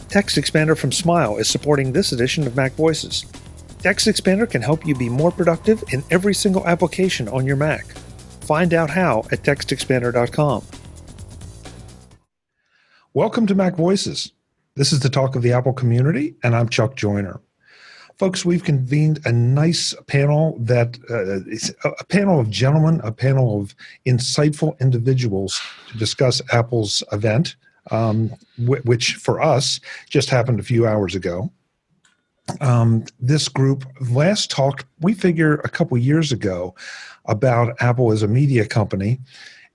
Text Expander from Smile is supporting this edition of MacVoices. Text Expander can help you be more productive in every single application on your Mac. Find out how at textexpander.com. Welcome to MacVoices. This is the talk of the Apple community, and I'm Chuck Joyner. Folks, we've convened a nice panel that is a panel of gentlemen, a panel of insightful individuals to discuss Apple's event, which for us just happened a few hours ago. This group last talked, we figure, a couple years ago about Apple as a media company,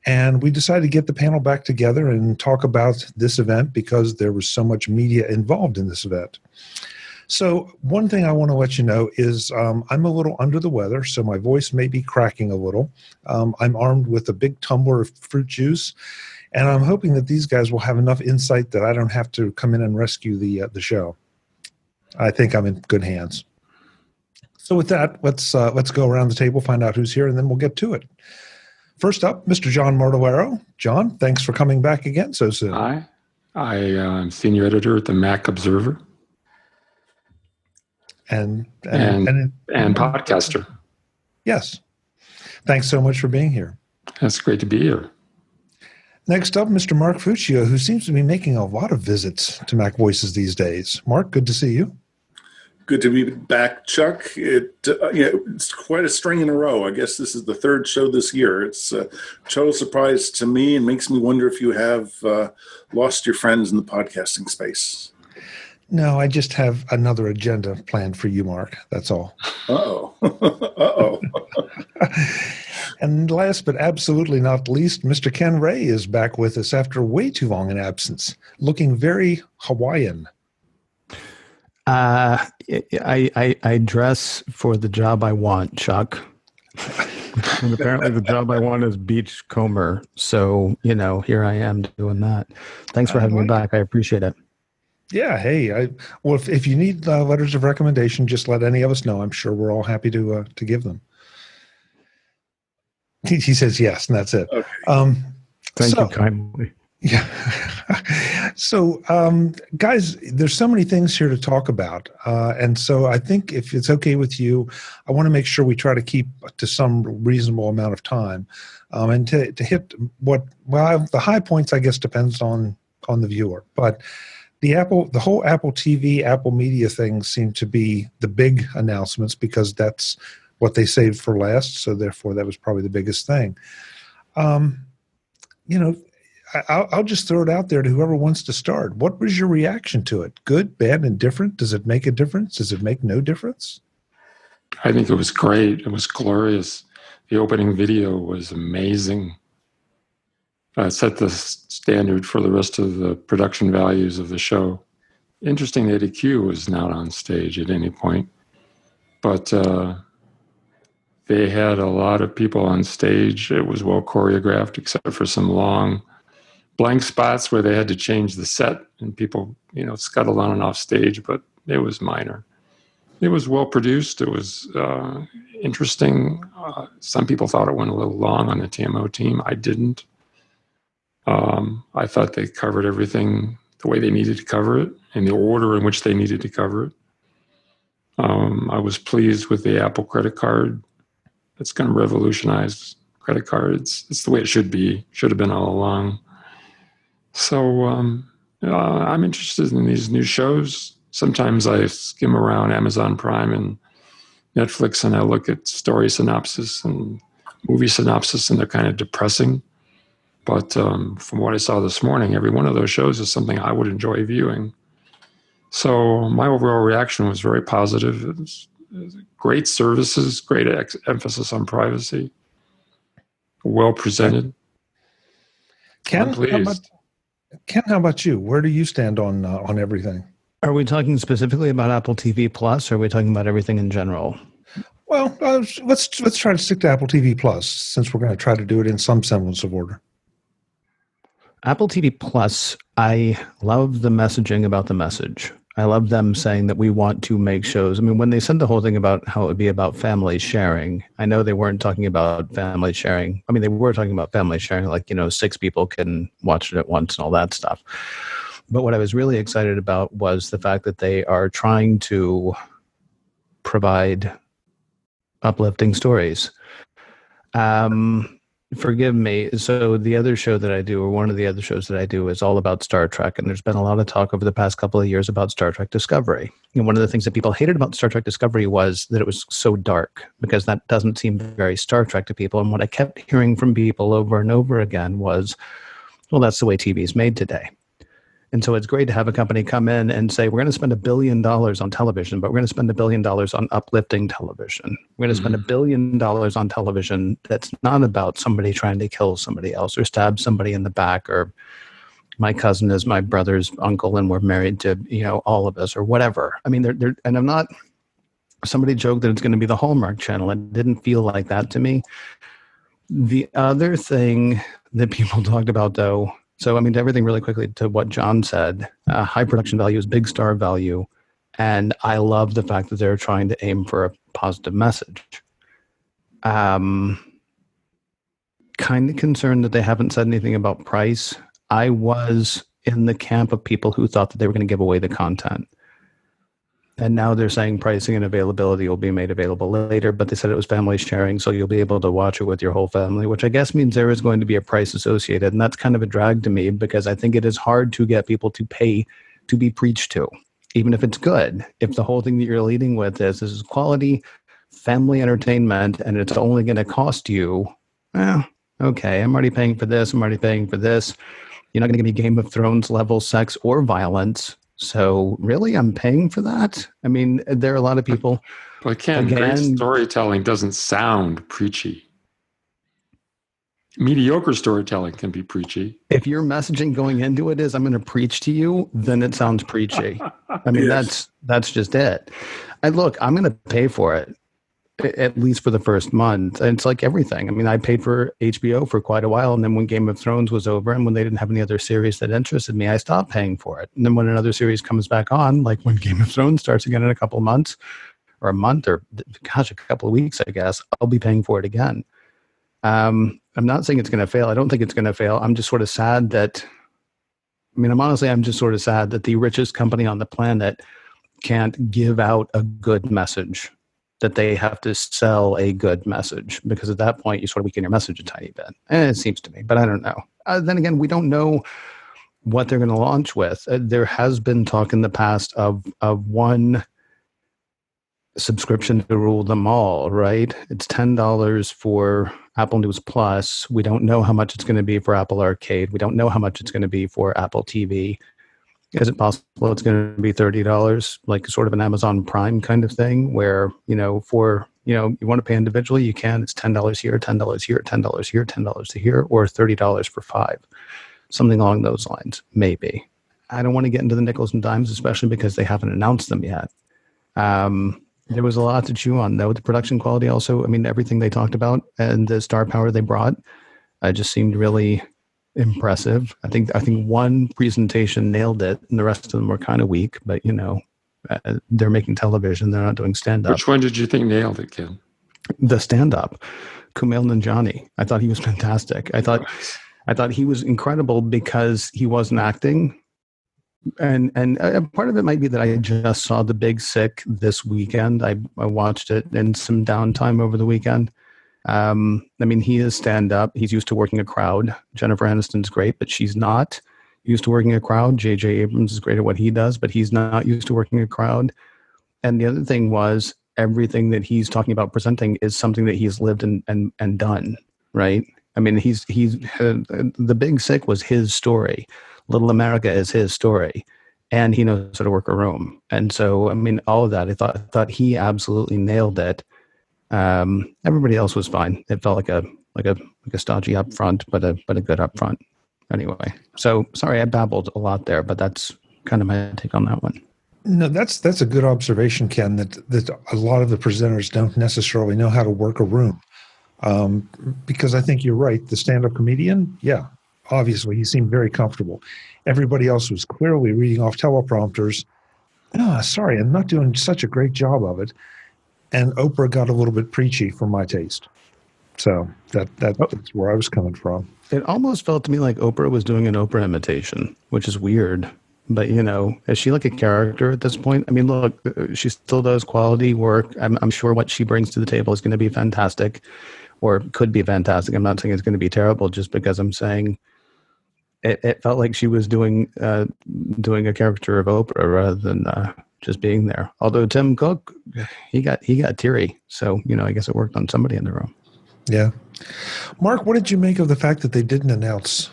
and we decided to get the panel back together and talk about this event because there was so much media involved in this event. So one thing I want to let you know is I'm a little under the weather, so my voice may be cracking a little. I'm armed with a big tumbler of fruit juice, and I'm hoping that these guys will have enough insight that I don't have to come in and rescue the show. I think I'm in good hands. So with that, let's go around the table, find out who's here, and then we'll get to it. First up, Mr. John Martellaro. John, thanks for coming back again so soon. Hi. I'm senior editor at the Mac Observer. And podcaster. Yes. Thanks so much for being here. It's great to be here. Next up, Mr. Mark Fuccio, who seems to be making a lot of visits to MacVoices these days. Mark, good to see you. Good to be back, Chuck. It's quite a string in a row. I guess this is the third show this year. It's a total surprise to me and makes me wonder if you have lost your friends in the podcasting space. No, I just have another agenda planned for you, Mark. That's all. Uh-oh. Uh-oh. And last but absolutely not least, Mr. Ken Ray is back with us after way too long an absence, looking very Hawaiian. I dress for the job I want, Chuck. And apparently the job I want is beachcomber. So, here I am doing that. Thanks for having me back. I appreciate it. Yeah, hey. If you need letters of recommendation, just let any of us know. I'm sure we're all happy to give them. He says yes, and that's it. Okay. Thank you kindly. Yeah. So, guys, there's so many things here to talk about. And so I think if it's okay with you, I want to make sure we try to keep to some reasonable amount of time. And to hit the high points, I guess, depends on the viewer. But the whole Apple TV, Apple Media thing seem to be the big announcements because that's what they saved for last. So therefore, that was probably the biggest thing. I'll just throw it out there to whoever wants to start. What was your reaction to it? Good, bad, indifferent? Does it make a difference? Does it make no difference? I think it was great. It was glorious. The opening video was amazing. Set the standard for the rest of the production values of the show. Interesting that EQ was not on stage at any point. But they had a lot of people on stage. It was well choreographed, except for some long blank spots where they had to change the set and people, scuttled on and off stage, but it was minor. It was well produced. It was interesting. Some people thought it went a little long on the TMO team. I didn't. I thought they covered everything the way they needed to cover it in the order in which they needed to cover it. I was pleased with the Apple credit card. It's going to revolutionize credit cards. It's the way it should be. Should have been all along. So I'm interested in these new shows. Sometimes I skim around Amazon Prime and Netflix and I look at story synopsis and movie synopsis and they're kind of depressing. But from what I saw this morning, every one of those shows is something I would enjoy viewing. So my overall reaction was very positive. It was great services, great emphasis on privacy, well presented. Ken, how about you? Where do you stand on everything? Are we talking specifically about Apple TV Plus, or are we talking about everything in general? Well, let's try to stick to Apple TV Plus, since we're going to try to do it in some semblance of order. Apple TV Plus, I love the messaging about the message. I love them saying that we want to make shows. I mean, when they said the whole thing about how it would be about family sharing, I know they weren't talking about family sharing. I mean, they were talking about family sharing, like, 6 people can watch it at once and all that stuff. But what I was really excited about was the fact that they are trying to provide uplifting stories. Forgive me. So the other show that I do, or one of the other shows that I do, is all about Star Trek. And there's been a lot of talk over the past couple of years about Star Trek Discovery. And one of the things that people hated about Star Trek Discovery was that it was so dark, because that doesn't seem very Star Trek to people. And what I kept hearing from people over and over again was, well, that's the way TV is made today. And so it's great to have a company come in and say, we're going to spend $1 billion on television, but we're going to spend $1 billion on uplifting television. We're going to spend $1 billion on television that's not about somebody trying to kill somebody else or stab somebody in the back, or my cousin is my brother's uncle and we're married to, all of us, or whatever. I mean, and I'm not, somebody joked that it's going to be the Hallmark Channel. It didn't feel like that to me. The other thing that people talked about, though, so, I mean, everything really quickly to what John said, high production value is big star value. And I love the fact that they're trying to aim for a positive message. Kind of concerned that they haven't said anything about price. I was in the camp of people who thought that they were going to give away the content. And now they're saying pricing and availability will be made available later, but they said it was family sharing, so you'll be able to watch it with your whole family, which I guess means there is going to be a price associated. And that's kind of a drag to me, because I think it is hard to get people to pay to be preached to, even if it's good. If the whole thing that you're leading with is this is quality family entertainment and it's only going to cost you, okay, I'm already paying for this, I'm already paying for this. You're not going to give me Game of Thrones level sex or violence. So really, I'm paying for that? I mean, there are a lot of people. But great storytelling doesn't sound preachy. Mediocre storytelling can be preachy. If your messaging going into it is, I'm going to preach to you, then it sounds preachy. I mean, Yes. that's just it. And look, I'm going to pay for it, at least for the first month. And it's like everything. I mean, I paid for HBO for quite a while. And then when Game of Thrones was over and when they didn't have any other series that interested me, I stopped paying for it. And then when another series comes back on, like when Game of Thrones starts again in a couple of months, or a month, or a couple of weeks, I guess, I'll be paying for it again. I'm not saying it's going to fail. I don't think it's going to fail. I'm just sort of sad that, I'm just sort of sad that the richest company on the planet can't give out a good message, that they have to sell a good message, because at that point you sort of weaken your message a tiny bit. And it seems to me, but I don't know. Then again, we don't know what they're going to launch with. There has been talk in the past of one subscription to rule them all, right? It's $10 for Apple News Plus. We don't know how much it's going to be for Apple Arcade. We don't know how much it's going to be for Apple TV. Is it possible it's going to be $30, like sort of an Amazon Prime kind of thing, where, you want to pay individually, you can. It's $10 here, $10 here, $10 here, $10 here, or $30 for $5. Something along those lines, maybe. I don't want to get into the nickels and dimes, especially because they haven't announced them yet. There was a lot to chew on, though. The production quality also, everything they talked about and the star power they brought just seemed really impressive. I think one presentation nailed it, and the rest of them were kind of weak. But they're making television; they're not doing stand-up. Which one did you think nailed it, Ken? The stand-up, Kumail Nanjiani. I thought he was fantastic. I thought he was incredible because he wasn't acting, and part of it might be that I just saw The Big Sick this weekend. I watched it in some downtime over the weekend. He is stand-up. He's used to working a crowd. Jennifer Aniston's great, but she's not used to working a crowd. J.J. Abrams is great at what he does, but he's not used to working a crowd. And the other thing was, everything that he's talking about presenting is something that he's lived and done, right? He's The Big Sick was his story. Little America is his story. And he knows how to work a room. And so, all of that, I thought he absolutely nailed it. Everybody else was fine. It felt like a stodgy up front, but a good up front. Anyway, so sorry I babbled a lot there, but that's kind of my take on that one. No, that's a good observation, Ken, that a lot of the presenters don't necessarily know how to work a room. Because I think you're right. The stand-up comedian, yeah, obviously he seemed very comfortable. Everybody else was clearly reading off teleprompters. Sorry, I'm not doing such a great job of it. And Oprah got a little bit preachy for my taste. So that's where I was coming from. It almost felt to me like Oprah was doing an Oprah imitation, which is weird. But, is she like a character at this point? I mean, look, she still does quality work. I'm sure what she brings to the table is going to be fantastic, or could be fantastic. I'm not saying it's going to be terrible, just because I'm saying it felt like she was doing a caricature of Oprah rather than just being there. Although Tim Cook, he got teary. So, I guess it worked on somebody in the room. Yeah. Mark, what did you make of the fact that they didn't announce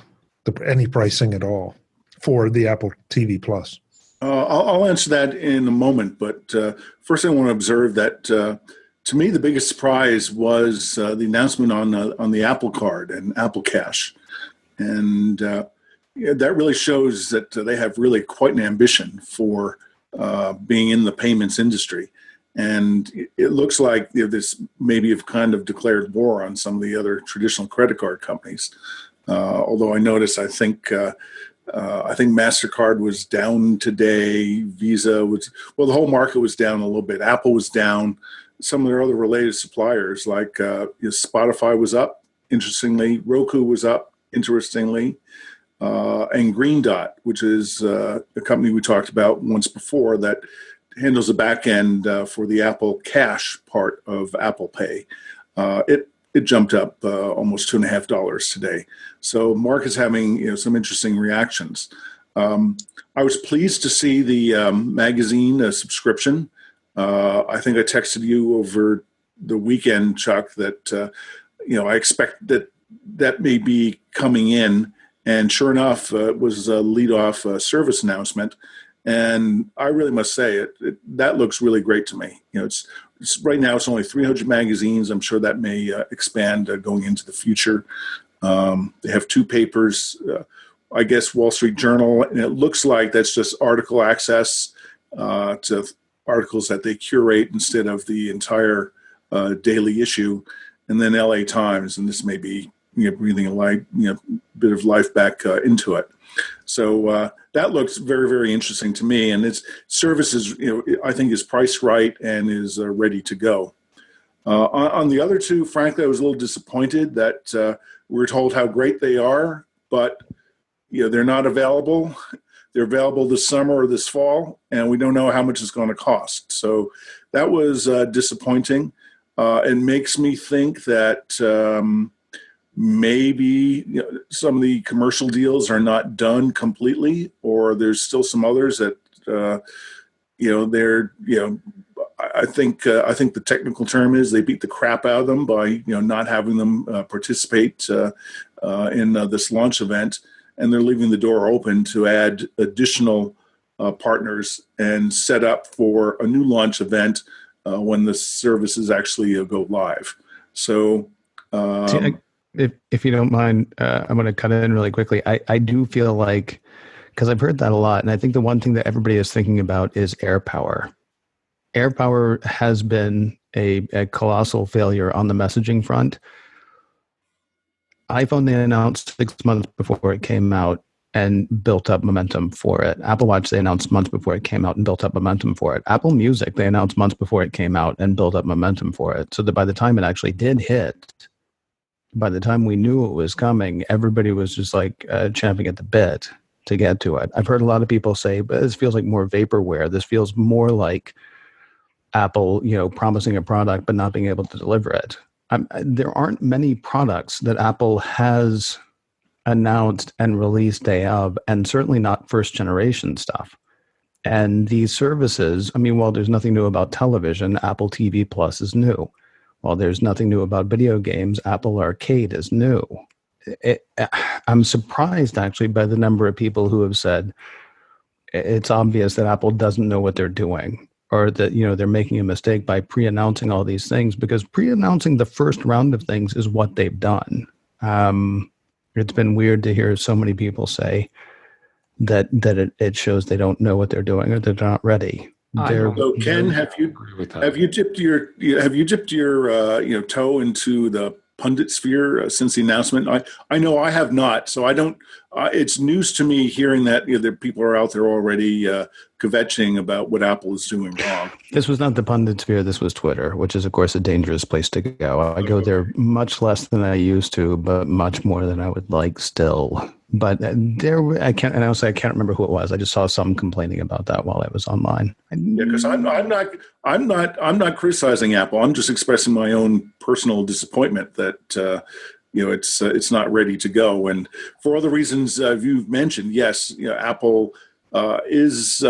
any pricing at all for the Apple TV Plus? I'll answer that in a moment, but first I want to observe that to me the biggest surprise was the announcement on the Apple Card and Apple Cash, and that really shows that they have really quite an ambition for being in the payments industry. And it looks like this maybe have kind of declared war on some of the other traditional credit card companies. Although I noticed, I think MasterCard was down today. Visa was, well, the whole market was down a little bit. Apple was down. Some of their other related suppliers, like Spotify, was up, interestingly. Roku was up, interestingly. And Green Dot, which is a company we talked about once before that handles the back end for the Apple Cash part of Apple Pay. It jumped up almost $2.50 today. So Mark is having some interesting reactions. I was pleased to see the magazine subscription. I think I texted you over the weekend, Chuck, that I expect that may be coming in. And sure enough, it was a lead-off service announcement. And I really must say that looks really great to me. It's right now it's only 300 magazines. I'm sure that may expand going into the future. They have 2 papers, I guess Wall Street Journal, and it looks like that's just article access to articles that they curate instead of the entire daily issue, and then LA Times, and this may be breathing a bit of life back into it. So that looks very, very interesting to me, and its services, I think, is priced right and is ready to go. On the other 2, frankly, I was a little disappointed that we were told how great they are, but they're not available. They're available this summer or this fall, and we don't know how much it's going to cost. So that was disappointing. It makes me think that maybe some of the commercial deals are not done completely, or there's still some others that they're I think the technical term is they beat the crap out of them by not having them participate in this launch event, and they're leaving the door open to add additional partners and set up for a new launch event when the services actually go live. So. If you don't mind, I'm going to cut in really quickly. I do feel like, because I've heard that a lot, and I think the one thing that everybody is thinking about is AirPower. AirPower has been a colossal failure on the messaging front. iPhone, they announced 6 months before it came out and built up momentum for it. Apple Watch, they announced months before it came out and built up momentum for it. Apple Music, they announced months before it came out and built up momentum for it. So that by the time it actually did hit, by the time we knew it was coming, everybody was just like champing at the bit to get to it. I've heard a lot of people say, but this feels like more vaporware. This feels more like Apple, promising a product but not being able to deliver it. There aren't many products that Apple has announced and released day of, and certainly not first generation stuff. And these services, while there's nothing new about television, Apple TV Plus is new. While there's nothing new about video games, Apple Arcade is new. I'm surprised, actually, by the number of people who have said it's obvious that Apple doesn't know what they're doing, or that they're making a mistake by pre-announcing all these things, because pre-announcing the first round of things is what they've done. It's been weird to hear so many people say that it shows they don't know what they're doing or they're not ready. So Ken, have you dipped your toe into the pundit sphere since the announcement? I know I have not, so I don't. It's news to me hearing that that people are out there already kvetching about what Apple is doing wrong. This was not the pundit sphere. This was Twitter, which is, of course, a dangerous place to go. I go there much less than I used to, but much more than I would like still. But there, I can't, and I can't remember who it was. I just saw some complaining about that while I was online. Yeah, because I'm not criticizing Apple. I'm just expressing my own personal disappointment that it's not ready to go. And for all the reasons you've mentioned, yes, Apple is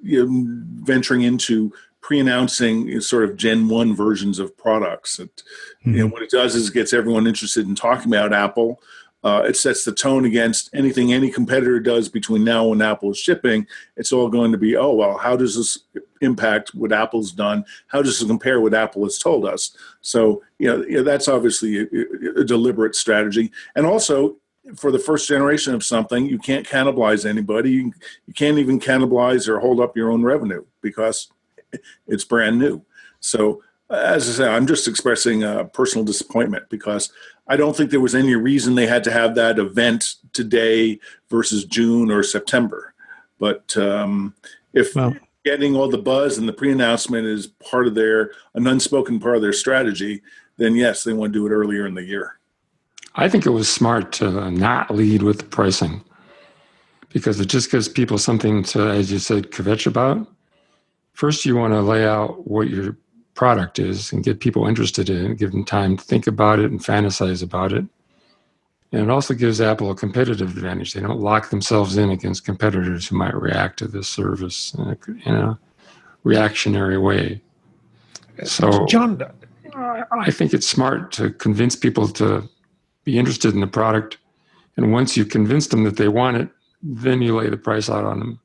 venturing into pre-announcing sort of Gen 1 versions of products. What it does is it gets everyone interested in talking about Apple. It sets the tone against anything any competitor does between now and when Apple is shipping. It's all going to be, how does this impact what Apple's done? How does it compare what Apple has told us? So, that's obviously a deliberate strategy. And also, for the first generation of something, you can't cannibalize anybody. You can't even cannibalize or hold up your own revenue because it's brand new. So, as I say, I'm just expressing personal disappointment because I don't think there was any reason they had to have that event today versus June or September. But if getting all the buzz and the pre-announcement is part of an unspoken part of their strategy, then yes, they want to do it earlier in the year. I think it was smart to not lead with the pricing because it just gives people something to, as you said, kvetch about. First, you want to lay out what your product is and get people interested in it, give them time to think about it and fantasize about it. And it also gives Apple a competitive advantage. They don't lock themselves in against competitors who might react to this service in a reactionary way. So, John, I think it's smart to convince people to be interested in the product. And once you convince them that they want it, then you lay the price out on them.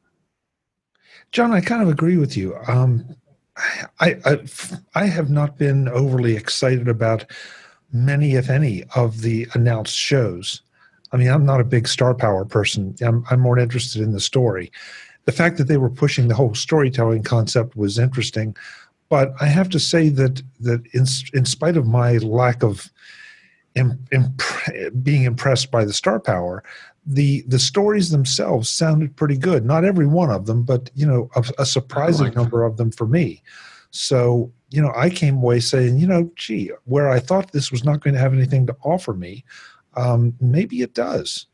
John, I kind of agree with you. I have not been overly excited about many, if any, of the announced shows. I mean, I'm not a big star power person. I'm more interested in the story. The fact that they were pushing the whole storytelling concept was interesting, but I have to say that in spite of my lack of being impressed by the star power, the stories themselves sounded pretty good. Not every one of them, but a surprising number of them for me. So I came away saying, where I thought this was not going to have anything to offer me, maybe it does.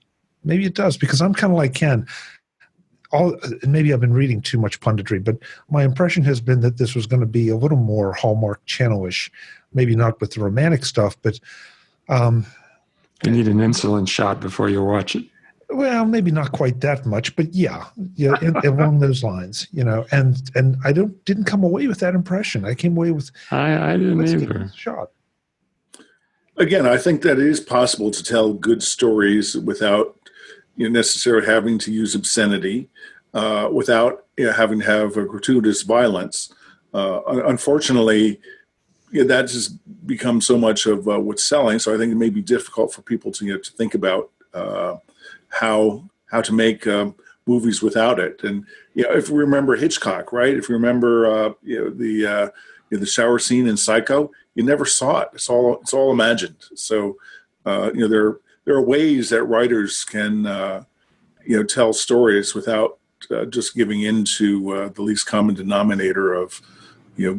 Maybe it does, because I'm kind of like Ken. Maybe I've been reading too much punditry, but my impression has been that this was going to be a little more Hallmark Channel-ish. Maybe not with the romantic stuff, but you need an insulin shot before you watch it. Well, maybe not quite that much, but yeah, along those lines, and I didn't come away with that impression. I came away with I didn't either. Shot. Again, I think that it is possible to tell good stories without necessarily having to use obscenity, without having to have a gratuitous violence. Unfortunately, that just becomes so much of what's selling. So I think it may be difficult for people to think about how to make movies without it. And if we remember Hitchcock, right? If you remember the shower scene in Psycho, you never saw it. It's all imagined. So there are ways that writers can tell stories without just giving into the least common denominator of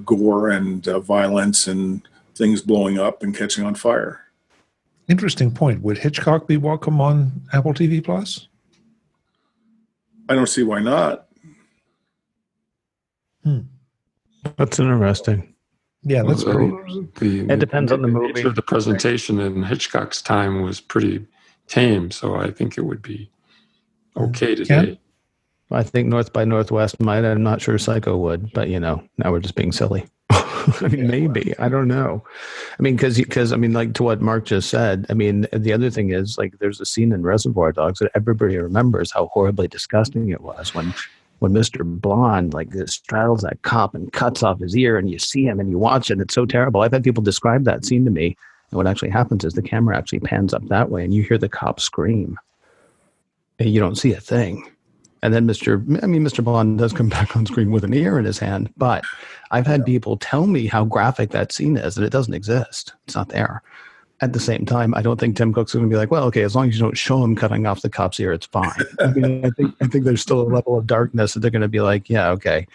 gore and violence and things blowing up and catching on fire. Interesting point. Would Hitchcock be welcome on Apple TV Plus? I don't see why not. That's interesting. Yeah, that's great. It depends on the movie. Nature of the presentation in Hitchcock's time was pretty tame, so I think it would be okay today. Ken? I think North by Northwest might. I'm not sure Psycho would, but now we're just being silly. I mean, maybe. I don't know. I mean, because like to what Mark just said, I mean, the other thing is, like, there's a scene in Reservoir Dogs that everybody remembers how horribly disgusting it was when Mr. Blonde, like, straddles that cop and cuts off his ear, and you see him and you watch it. It's so terrible. I've had people describe that scene to me. And what actually happens is the camera actually pans up that way and you hear the cop scream and you don't see a thing. And then Mr. Blonde does come back on screen with an ear in his hand, but I've had people tell me how graphic that scene is, and it doesn't exist. It's not there. at the same time, I don't think Tim Cook's going to be like, well, okay, as long as you don't show him cutting off the cop's ear, it's fine. I mean, I think there's still a level of darkness that they're going to be like, yeah, okay.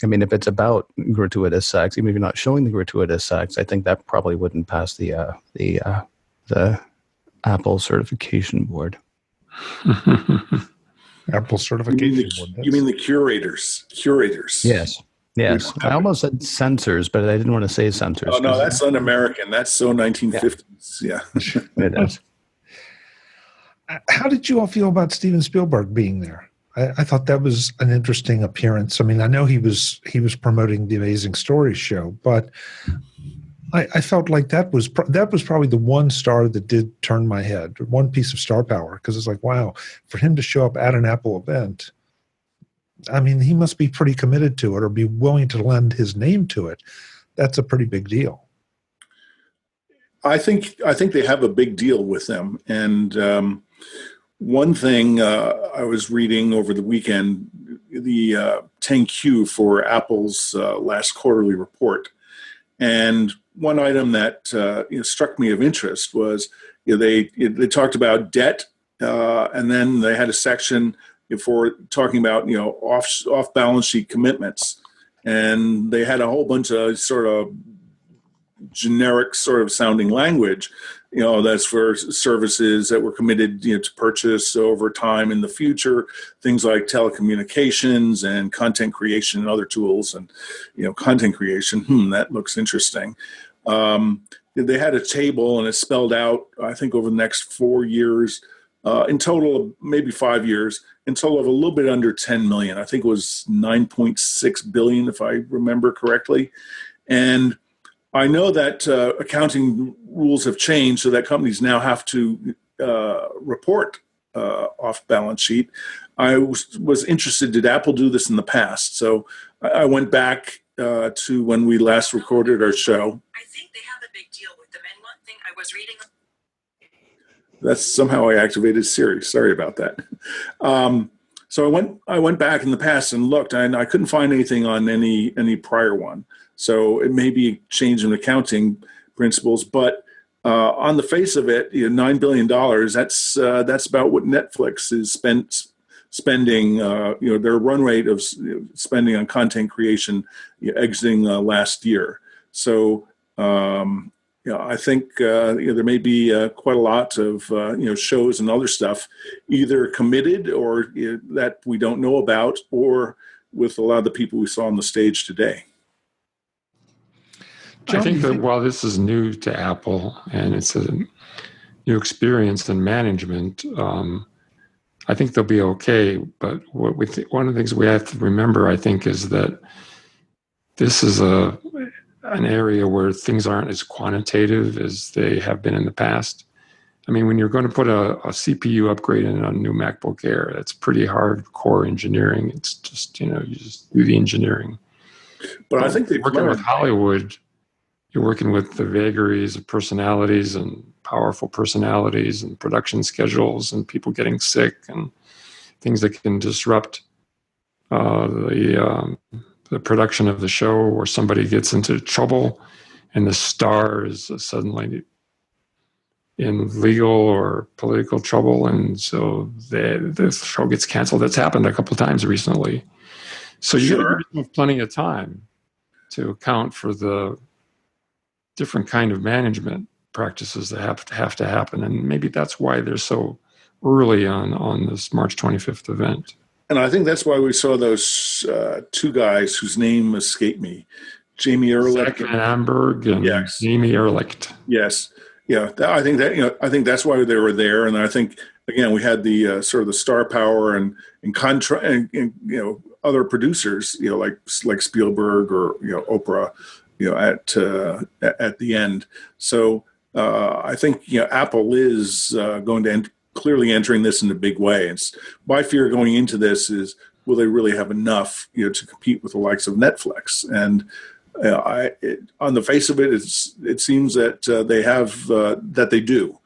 I mean, if it's about gratuitous sex, even if you're not showing the gratuitous sex, I think that probably wouldn't pass the Apple certification board. Apple certification board. You mean the curators? Curators. Yes. Yes. I almost said censors, but I didn't want to say censors. Oh, no, that's un-American. That's so 1950s. Yeah. It is. How did you all feel about Steven Spielberg being there? I thought that was an interesting appearance. I mean, I know he was promoting the Amazing Stories show, but I felt like that was probably the one star that did turn my head, one piece of star power, because it's like, wow, for him to show up at an Apple event, I mean, he must be pretty committed to it or be willing to lend his name to it. That's a pretty big deal. I think they have a big deal with them, and one thing I was reading over the weekend, the 10Q for Apple's last quarterly report, and one item that struck me of interest was they talked about debt, and then they had a section for talking about off balance sheet commitments, and they had a whole bunch of sort of generic sort of sounding language. That's for services that were committed, to purchase over time in the future, things like telecommunications and content creation and other tools. And, content creation, that looks interesting. They had a table and it spelled out, I think, over the next 4 years, in total, maybe 5 years, in total of a little bit under 10 million. I think it was 9.6 billion, if I remember correctly. And I know that accounting rules have changed so that companies now have to report off balance sheet. I was interested, did Apple do this in the past? So I went back to when we last recorded our show. I think they have a big deal with them. And one thing I was reading. That's somehow I activated Siri. Sorry about that. So I went back in the past and looked, and I couldn't find anything on any prior one. So it may be a change in accounting principles, but on the face of it, $9 billion, that's about what Netflix is spending, their run rate of spending on content creation exiting last year. So, I think there may be quite a lot of shows and other stuff either committed or that we don't know about, or with a lot of the people we saw on the stage today. I think that while this is new to Apple and it's a new experience in management, I think they'll be okay. But one of the things we have to remember, I think, is that this is an area where things aren't as quantitative as they have been in the past. I mean, when you're going to put a CPU upgrade in a new MacBook Air, that's pretty hardcore engineering. It's just, you just do the engineering. But I think they've working with Hollywood, you're working with the vagaries of personalities and powerful personalities and production schedules and people getting sick and things that can disrupt the production of the show, or somebody gets into trouble and the star is suddenly in legal or political trouble, and so the show gets canceled. That's happened a couple of times recently. So you have plenty of time to account for the different kind of management practices that have to happen. And maybe that's why they're so early on this March 25th event. And I think that's why we saw those two guys whose name escaped me, Jamie Ehrlich, Zach Van Amberg and Jamie Ehrlich. Yes, yeah. I think that I think that's why they were there. And I think again we had the sort of the star power and other producers, like Spielberg or Oprah, at the end. So I think Apple is going to clearly entering this in a big way. It's my fear going into this is, will they really have enough to compete with the likes of Netflix? And on the face of it, it seems that they have that they do.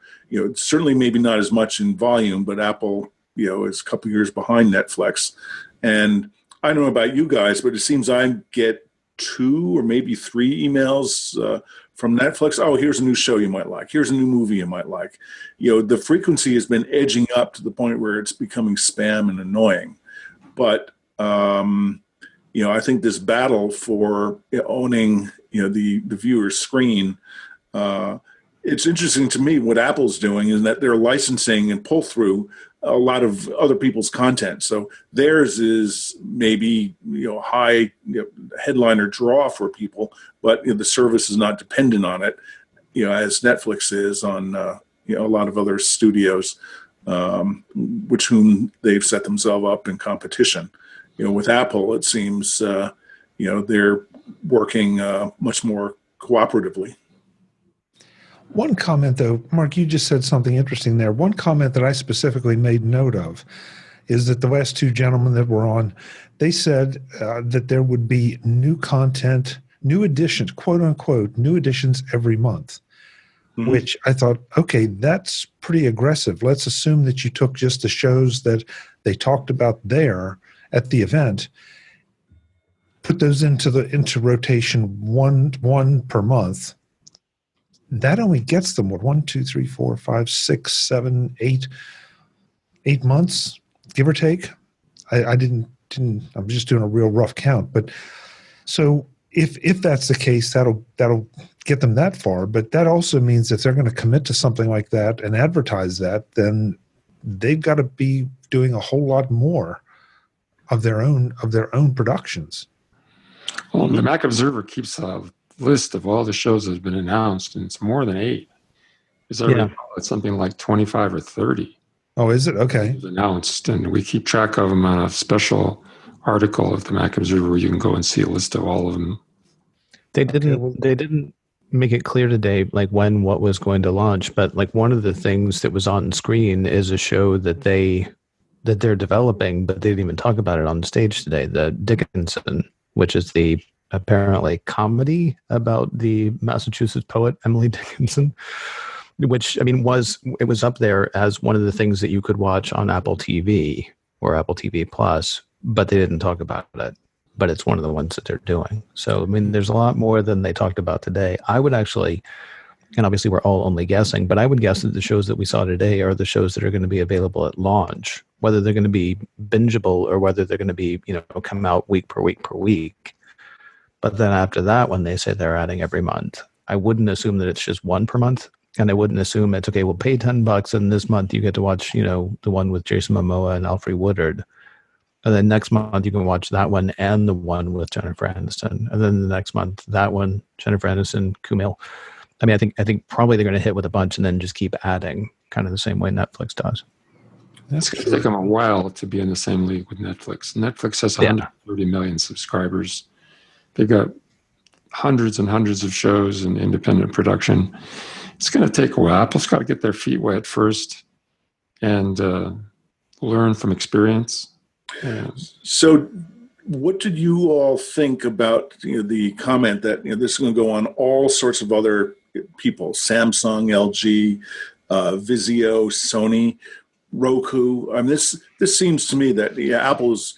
Certainly maybe not as much in volume, but Apple is a couple years behind Netflix. And I don't know about you guys, but it seems I get 2 or maybe 3 emails from Netflix. Oh, here's a new show you might like. Here's a new movie you might like. The frequency has been edging up to the point where it's becoming spam and annoying. But I think this battle for owning the viewer's screen. It's interesting to me what Apple's doing is that they're licensing and pull through a lot of other people's content. So theirs is maybe high headliner draw for people, but the service is not dependent on it, as Netflix is on a lot of other studios, which whom they've set themselves up in competition. With Apple, it seems they're working much more cooperatively. One comment, though, Mark, you just said something interesting there. One comment that I specifically made note of is that the last two gentlemen that were on, they said that there would be new content, new editions, quote unquote, new editions every month, which I thought, okay, that's pretty aggressive. Let's assume that you took just the shows that they talked about there at the event, put those into rotation one per month. That only gets them 1, 2, 3, 4, 5, 6, 7, 8 months, give or take. I didn't. I'm just doing a real rough count. But so if that's the case, that'll get them that far. But that also means if they're going to commit to something like that and advertise that, then they've got to be doing a whole lot more of their own productions. Well, the Mac Observer keeps a list of all the shows that have been announced, and it's more than 8. It's something like 25 or 30. Oh, is it? Okay. It's announced, and we keep track of them on a special article of the Mac Observer where you can go and see a list of all of them. They didn't make it clear today, like when what was going to launch, but like one of the things that was on screen is a show that they're developing, but they didn't even talk about it on stage today. The Dickinson, which is the apparently comedy about the Massachusetts poet Emily Dickinson, which was up there as one of the things that you could watch on Apple TV or Apple TV Plus, but they didn't talk about it. But it's one of the ones that they're doing. So there's a lot more than they talked about today. I would actually, and obviously we're all only guessing, but I would guess that the shows that we saw today are the shows that are going to be available at launch, whether they're going to be bingeable or whether they're going to be come out week per week. But then after that, when they say they're adding every month, I wouldn't assume that it's just one per month. And I wouldn't assume it's, okay, we'll pay $10 and this month you get to watch, the one with Jason Momoa and Alfred Woodard. And then next month you can watch that one and the one with Jennifer Aniston. And then the next month, that one, Jennifer Aniston, Kumail. I think probably they're going to hit with a bunch and then just keep adding, kind of the same way Netflix does. It's going to take them a while to be in the same league with Netflix. Netflix has 130 million subscribers. They've got hundreds and hundreds of shows in independent production. It's going to take a while. Apple's got to get their feet wet first and learn from experience. So what did you all think about the comment that this is going to go on all sorts of other people, Samsung, LG, Vizio, Sony, Roku? This seems to me that Apple is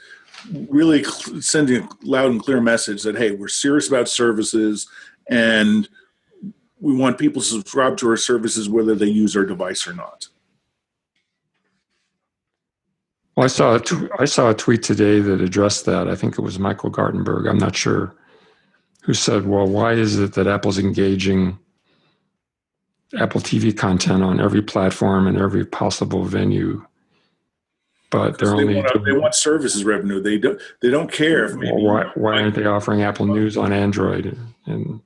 really sending a loud and clear message that, hey, we're serious about services and we want people to subscribe to our services whether they use our device or not. Well, I saw a tweet today that addressed that. I think it was Michael Gartenberg, I'm not sure, who said, well, why is it that Apple's engaging Apple TV content on every platform and every possible venue? But they want services revenue. They don't care. If maybe, why aren't they offering Apple News on Android? And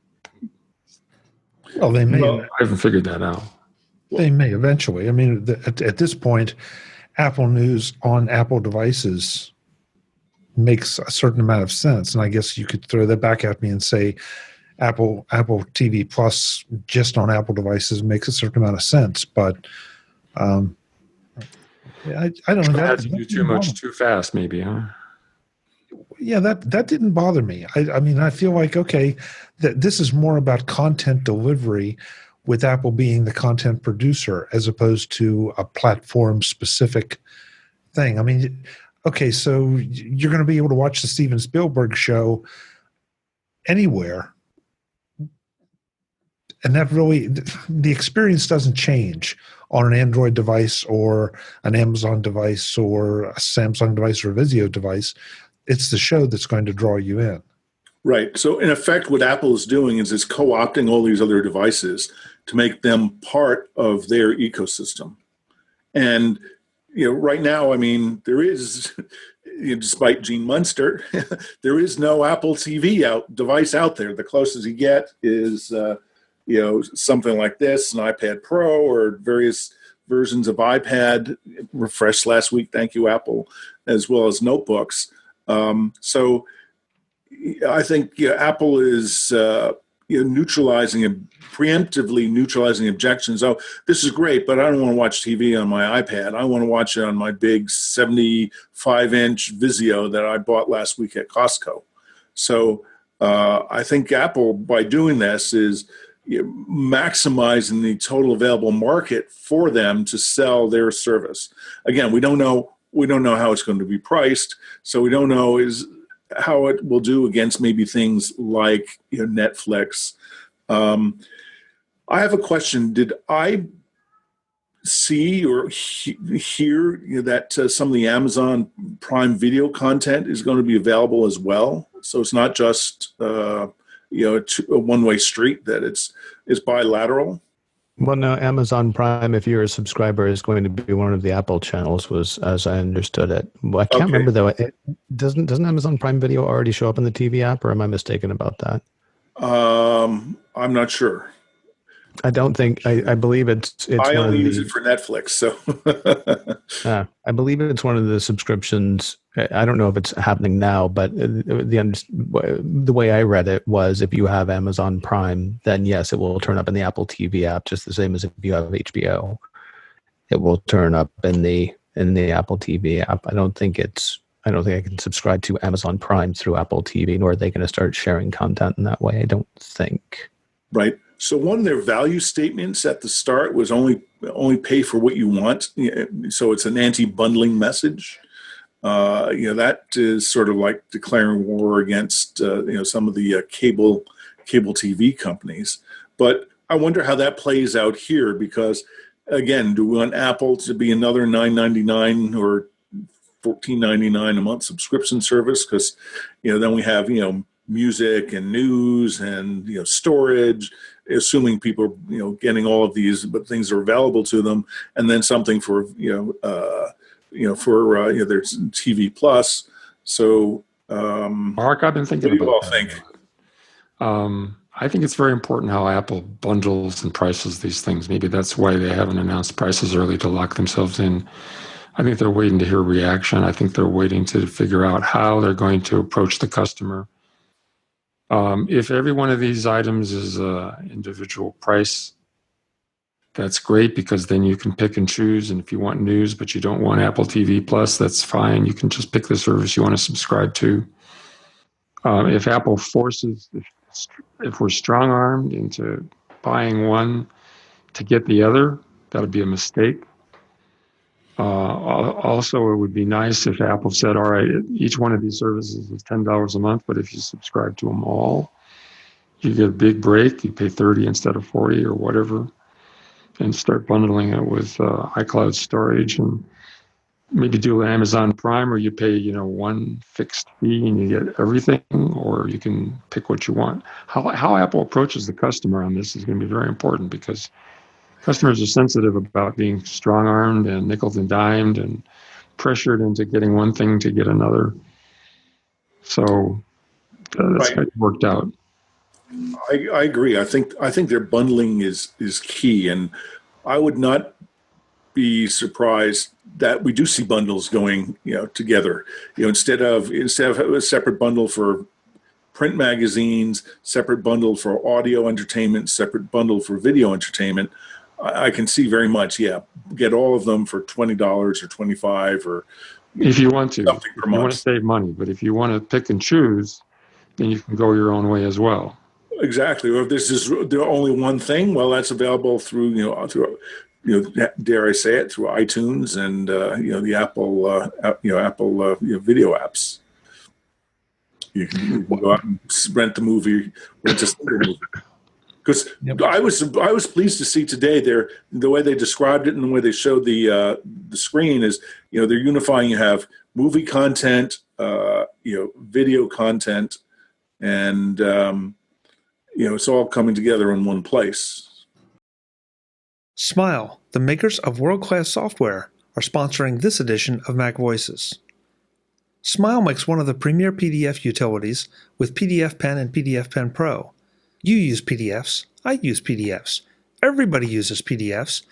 they may. I haven't figured that out. They may eventually. At this point, Apple News on Apple devices makes a certain amount of sense, and I guess you could throw that back at me and say Apple TV Plus just on Apple devices makes a certain amount of sense, but. I don't know. That do too much too fast, maybe, huh? Yeah, that didn't bother me. I feel like, okay, this is more about content delivery with Apple being the content producer as opposed to a platform-specific thing. Okay, so you're going to be able to watch the Steven Spielberg show anywhere. And that really, the experience doesn't change on an Android device or an Amazon device or a Samsung device or a Vizio device. It's the show that's going to draw you in. Right. So in effect, what Apple is doing is it's co-opting all these other devices to make them part of their ecosystem. And, right now, I mean, there is, despite Gene Munster, there is no Apple TV device out there. The closest you get is, something like this, an iPad Pro or various versions of iPad refreshed last week. Thank you, Apple, as well as notebooks. So I think Apple is preemptively neutralizing objections. Oh, this is great, but I don't want to watch TV on my iPad. I want to watch it on my big 75-inch Vizio that I bought last week at Costco. So I think Apple, by doing this, is maximizing the total available market for them to sell their service. Again, we don't know how it's going to be priced, so we don't know how it will do against maybe things like Netflix. I have a question. Did I see or hear that some of the Amazon Prime Video content is going to be available as well? So it's not just a one-way street, that it's bilateral. Well, no, Amazon Prime, if you're a subscriber, is going to be one of the Apple channels, was as I understood it. Well, I can't remember though. Doesn't Amazon Prime Video already show up in the TV app, or am I mistaken about that? I'm not sure. I don't think. I believe it's. I only use it for Netflix, so. I believe it's one of the subscriptions. I don't know if it's happening now, but the way I read it was, if you have Amazon Prime, then yes, it will turn up in the Apple TV app, just the same as if you have HBO. It will turn up in the Apple TV app. I don't think I can subscribe to Amazon Prime through Apple TV, nor are they going to start sharing content in that way. I don't think. Right. So one of their value statements at the start was only pay for what you want. So it's an anti-bundling message. That is sort of like declaring war against some of the cable TV companies. But I wonder how that plays out here, because again, do we want Apple to be another $9.99 or $14.99 a month subscription service? Because then we have music and news and storage, assuming people are getting all of these, but things are available to them, and then something for their TV Plus. So Mark, I've been thinking what do you about all that. think? I think it's very important how Apple bundles and prices these things. Maybe that's why they haven't announced prices early, to lock themselves in. I think they're waiting to hear reaction. I think they're waiting to figure out how they're going to approach the customer. If every one of these items is an individual price, that's great, because then you can pick and choose. And if you want news but you don't want Apple TV Plus, that's fine. You can just pick the service you want to subscribe to. If Apple forces, if we're strong-armed into buying one to get the other, that would be a mistake. Also, it would be nice if Apple said, all right, each one of these services is $10 a month, but if you subscribe to them all, you get a big break. You pay $30 instead of $40 or whatever, and start bundling it with iCloud storage, and maybe do Amazon Prime, where you pay one fixed fee and you get everything, or you can pick what you want. How Apple approaches the customer on this is going to be very important, because customers are sensitive about being strong-armed and nickeled and dimed and pressured into getting one thing to get another. So that's how it worked out. I agree. I think their bundling is key, and I would not be surprised that we do see bundles going together. Instead of a separate bundle for print magazines, separate bundle for audio entertainment, separate bundle for video entertainment, I can see very much, get all of them for $20 or $25 or if you want to. Something per month. You want to save money, but if you want to pick and choose, then you can go your own way as well. Exactly. Or if this is the only one thing, well, that's available through dare I say it, through iTunes and the Apple video apps. You can go out and rent a single movie. Because I was pleased to see today the way they described it and the way they showed the screen is, they're unifying. You have movie content, video content, and it's all coming together in one place. Smile, the makers of world-class software, are sponsoring this edition of MacVoices. Smile makes one of the premier PDF utilities with PDF Pen and PDF Pen Pro. You use PDFs, I use PDFs, everybody uses PDFs,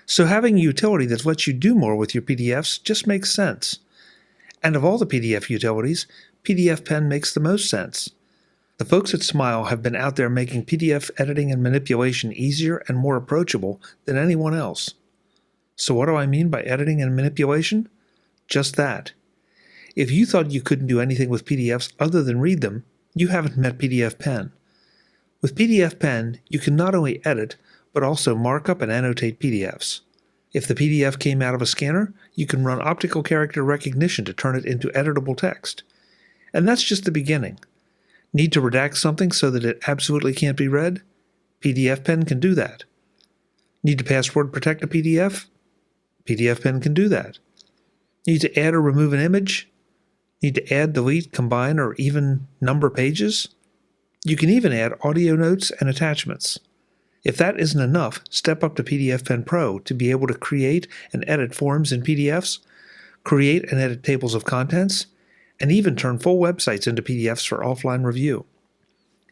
so having a utility that lets you do more with your PDFs just makes sense. And of all the PDF utilities, PDF Pen makes the most sense. The folks at Smile have been out there making PDF editing and manipulation easier and more approachable than anyone else. So what do I mean by editing and manipulation? Just that. If you thought you couldn't do anything with PDFs other than read them, you haven't met PDF Pen. With PDF Pen, you can not only edit, but also mark up and annotate PDFs. If the PDF came out of a scanner, you can run optical character recognition to turn it into editable text. And that's just the beginning. Need to redact something so that it absolutely can't be read? PDF Pen can do that. Need to password protect a PDF? PDF Pen can do that. Need to add or remove an image? Need to add, delete, combine, or even number pages? You can even add audio notes and attachments. If that isn't enough, step up to PDF Pen Pro to be able to create and edit forms in PDFs, create and edit tables of contents, and even turn full websites into PDFs for offline review.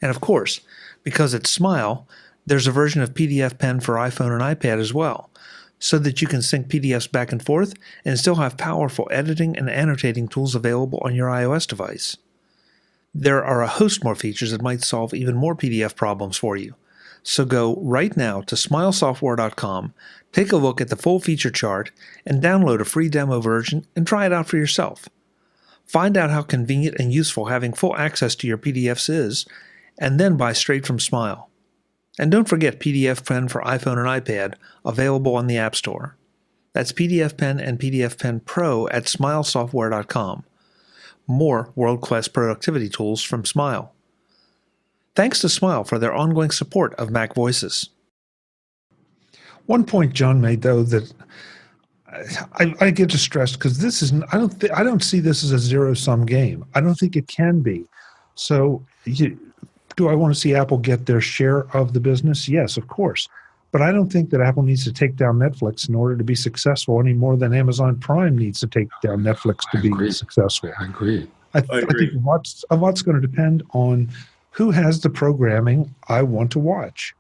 And of course, because it's Smile, there's a version of PDF Pen for iPhone and iPad as well, so that you can sync PDFs back and forth and still have powerful editing and annotating tools available on your iOS device. There are a host more features that might solve even more PDF problems for you. So go right now to smilesoftware.com, take a look at the full feature chart, and download a free demo version and try it out for yourself. Find out how convenient and useful having full access to your PDFs is, and then buy straight from Smile. And don't forget PDF Pen for iPhone and iPad, available on the App Store. That's PDF Pen and PDF Pen Pro at smilesoftware.com. More world-class productivity tools from Smile. Thanks to Smile for their ongoing support of MacVoices. One point John made, though, that I get distressed because this is I don't see this as a zero-sum game. I don't think it can be. So, do I want to see Apple get their share of the business? Yes, of course. But I don't think that Apple needs to take down Netflix in order to be successful any more than Amazon Prime needs to take down Netflix to be successful. I agree. I think a lot's going to depend on who has the programming I want to watch.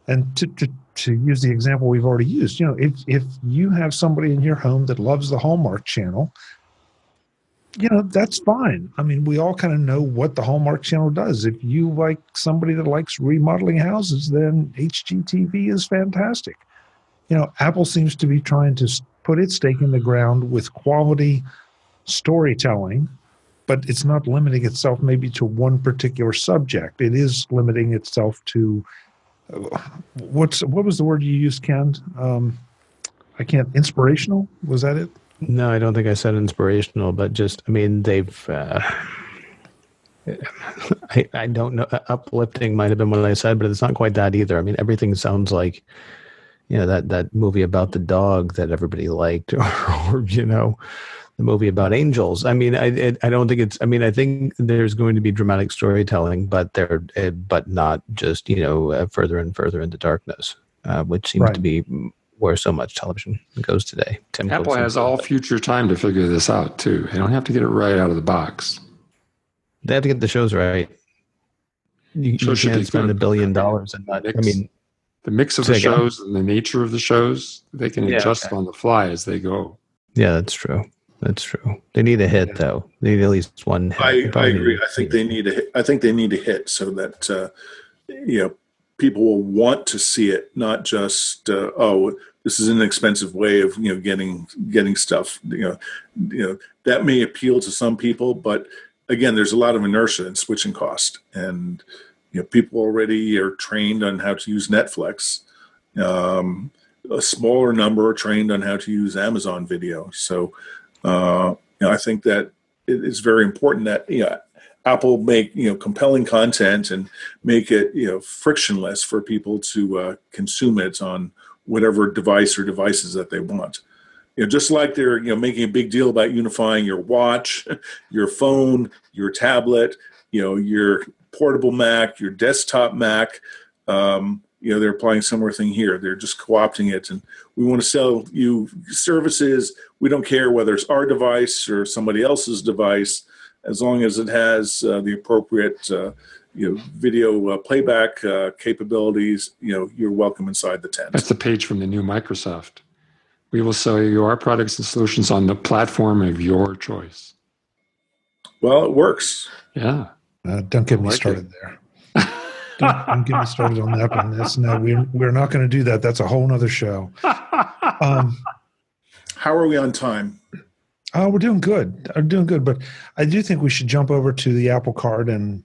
And to use the example we've already used, if you have somebody in your home that loves the Hallmark Channel, that's fine. I mean, we all kind of know what the Hallmark Channel does. If you like somebody that likes remodeling houses, then HGTV is fantastic. Apple seems to be trying to put its stake in the ground with quality storytelling, but it's not limiting itself maybe to one particular subject. It is limiting itself to what was the word you used, Ken? Inspirational? Was that it? No, I don't think I said inspirational, but they've, I don't know, uplifting might have been what I said, but it's not quite that either. I mean, everything sounds like, that movie about the dog that everybody liked, or the movie about angels. I mean, I don't think it's, I think there's going to be dramatic storytelling, but but not just, further and further into darkness, which seems to be where so much television goes today. Apple has all future time to figure this out too. They don't have to get it right out of the box. They have to get the shows right. You can't spend $1 billion and not, the mix of the shows and the nature of the shows, they can adjust on the fly as they go. Yeah, that's true. They need a hit, though. They need at least one hit. I agree. I think they need a hit. I think they need a hit so that people will want to see it, not just this is an expensive way of getting stuff. That may appeal to some people, but again, there's a lot of inertia and switching cost, and people already are trained on how to use Netflix. A smaller number are trained on how to use Amazon Video. So I think that it is very important that Apple make compelling content and make it frictionless for people to consume it on whatever device or devices that they want. Just like they're making a big deal about unifying your watch, your phone, your tablet, your portable Mac, your desktop Mac. They're applying a similar thing here. They're just co-opting it, and we want to sell you services. We don't care whether it's our device or somebody else's device, as long as it has the appropriate video playback capabilities. You're welcome inside the tent. That's the page from the new Microsoft. We will sell you our products and solutions on the platform of your choice. Well, it works. Yeah. Don't get me started there. Don't get me started on that one. No, we're not going to do that. That's a whole nother show. How are we on time? We're doing good. But I do think we should jump over to the Apple Card and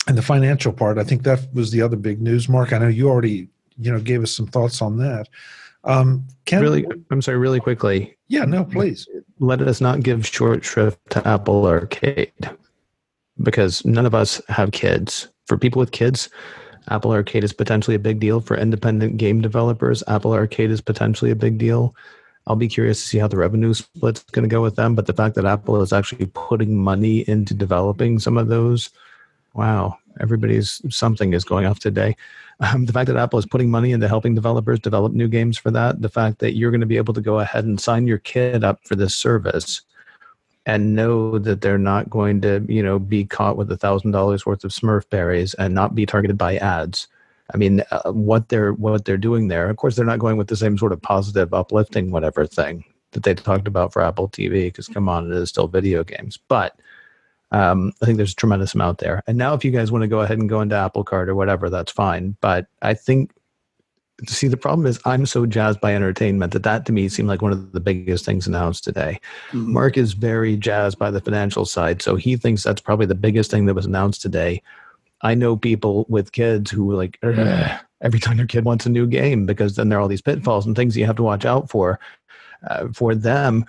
the financial part. I think that was the other big news. Mark, I know you already gave us some thoughts on that. Ken, really quickly. Yeah, no, please. Let us not give short shrift to Apple Arcade, because none of us have kids. For people with kids, Apple Arcade is potentially a big deal. For independent game developers, Apple Arcade is potentially a big deal. I'll be curious to see how the revenue split's going to go with them. But the fact that Apple is actually putting money into developing some of those, wow, something is going off today. The fact that Apple is putting money into helping developers develop new games for that, the fact that you're going to be able to go ahead and sign your kid up for this service and know that they're not going to, be caught with $1,000 worth of Smurf berries and not be targeted by ads. I mean, what they're doing there. Of course, they're not going with the same sort of positive, uplifting, whatever thing that they talked about for Apple TV. Because come on, it is still video games. But I think there's a tremendous amount there. And now, if you guys want to go ahead and go into Apple Card or whatever, that's fine. But I think, see, the problem is I'm so jazzed by entertainment that to me seemed like one of the biggest things announced today. Mm-hmm. Mark is very jazzed by the financial side, so he thinks that's probably the biggest thing that was announced today. I know people with kids who are like, every time their kid wants a new game, because then there are all these pitfalls and things you have to watch out for them,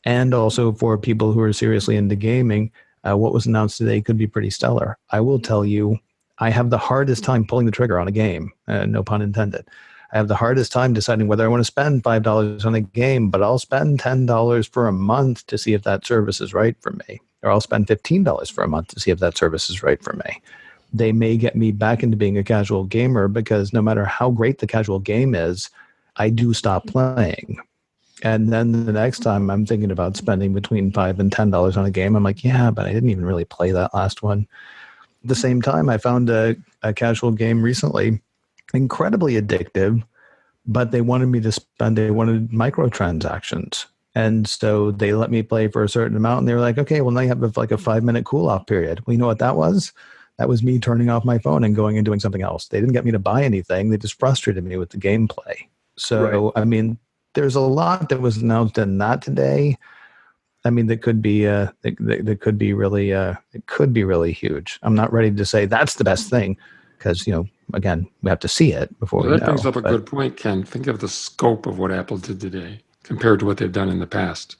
and also for people who are seriously into gaming. What was announced today could be pretty stellar. I will tell you, I have the hardest time pulling the trigger on a game, no pun intended. I have the hardest time deciding whether I want to spend $5 on a game, but I'll spend $10 for a month to see if that service is right for me. Or I'll spend $15 for a month to see if that service is right for me. They may get me back into being a casual gamer, because no matter how great the casual game is, I do stop playing. And then the next time I'm thinking about spending between $5 and $10 on a game, I'm like, yeah, but I didn't even really play that last one. At the same time, I found a casual game recently incredibly addictive, but they wanted microtransactions. And so they let me play for a certain amount, and they were like, okay, well, now you have like a 5-minute cool-off period. Well, you know what that was? That was me turning off my phone and going and doing something else. They didn't get me to buy anything. They just frustrated me with the gameplay. So, right. I mean, there's a lot that was announced in that today. I mean, that could be really huge. I'm not ready to say that's the best thing, because, again, we have to see it before we know. That brings up a good point, Ken. Think of the scope of what Apple did today compared to what they've done in the past.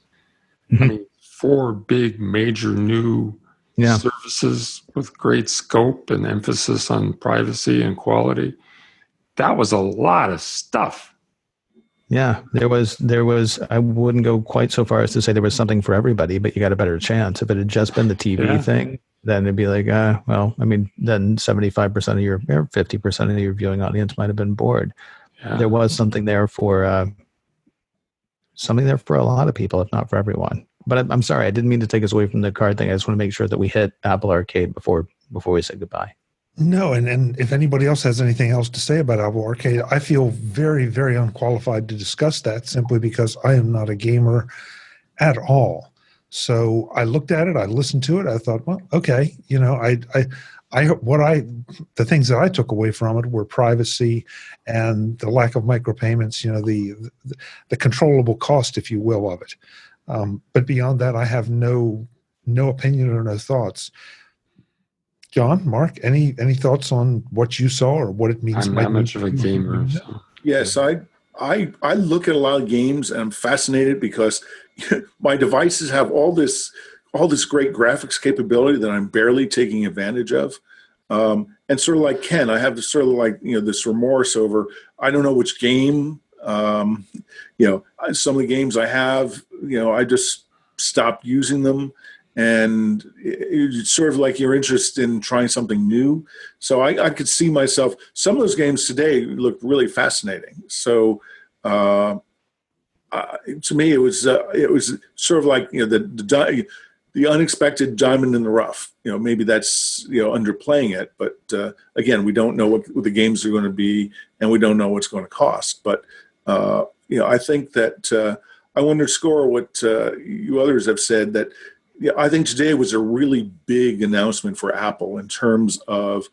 Mm-hmm. I mean, 4 big, major new services with great scope and emphasis on privacy and quality. That was a lot of stuff. Yeah, there was. I wouldn't go quite so far as to say there was something for everybody, but you got a better chance. If it had just been the TV thing, then it'd be like, then 75% of your, or 50% of your viewing audience might have been bored. Yeah. There was something there for a lot of people, if not for everyone. But I'm sorry, I didn't mean to take us away from the card thing. I just want to make sure that we hit Apple Arcade before we say goodbye. No, and if anybody else has anything else to say about Apple Arcade, I feel very, very unqualified to discuss that, simply because I am not a gamer at all. So I looked at it, I listened to it, I thought, well, okay, the things that I took away from it were privacy and the lack of micropayments, the controllable cost, if you will, of it. But beyond that, I have no opinion or no thoughts. John, Mark, any thoughts on what you saw or what it means? I'm not much of a gamer. So. Yes, I look at a lot of games and I'm fascinated because my devices have all this all this great graphics capability that I'm barely taking advantage of. And sort of like Ken, I have this sort of like, this remorse over, I don't know which game, some of the games I have, I just stopped using them. And it's sort of like you're interested in trying something new. So I could see myself, some of those games today look really fascinating. So to me, it was sort of like, the unexpected diamond in the rough. Maybe that's, underplaying it. But again, we don't know what the games are going to be, and we don't know what's going to cost. But, I think that I want to underscore what you others have said, that I think today was a really big announcement for Apple in terms of,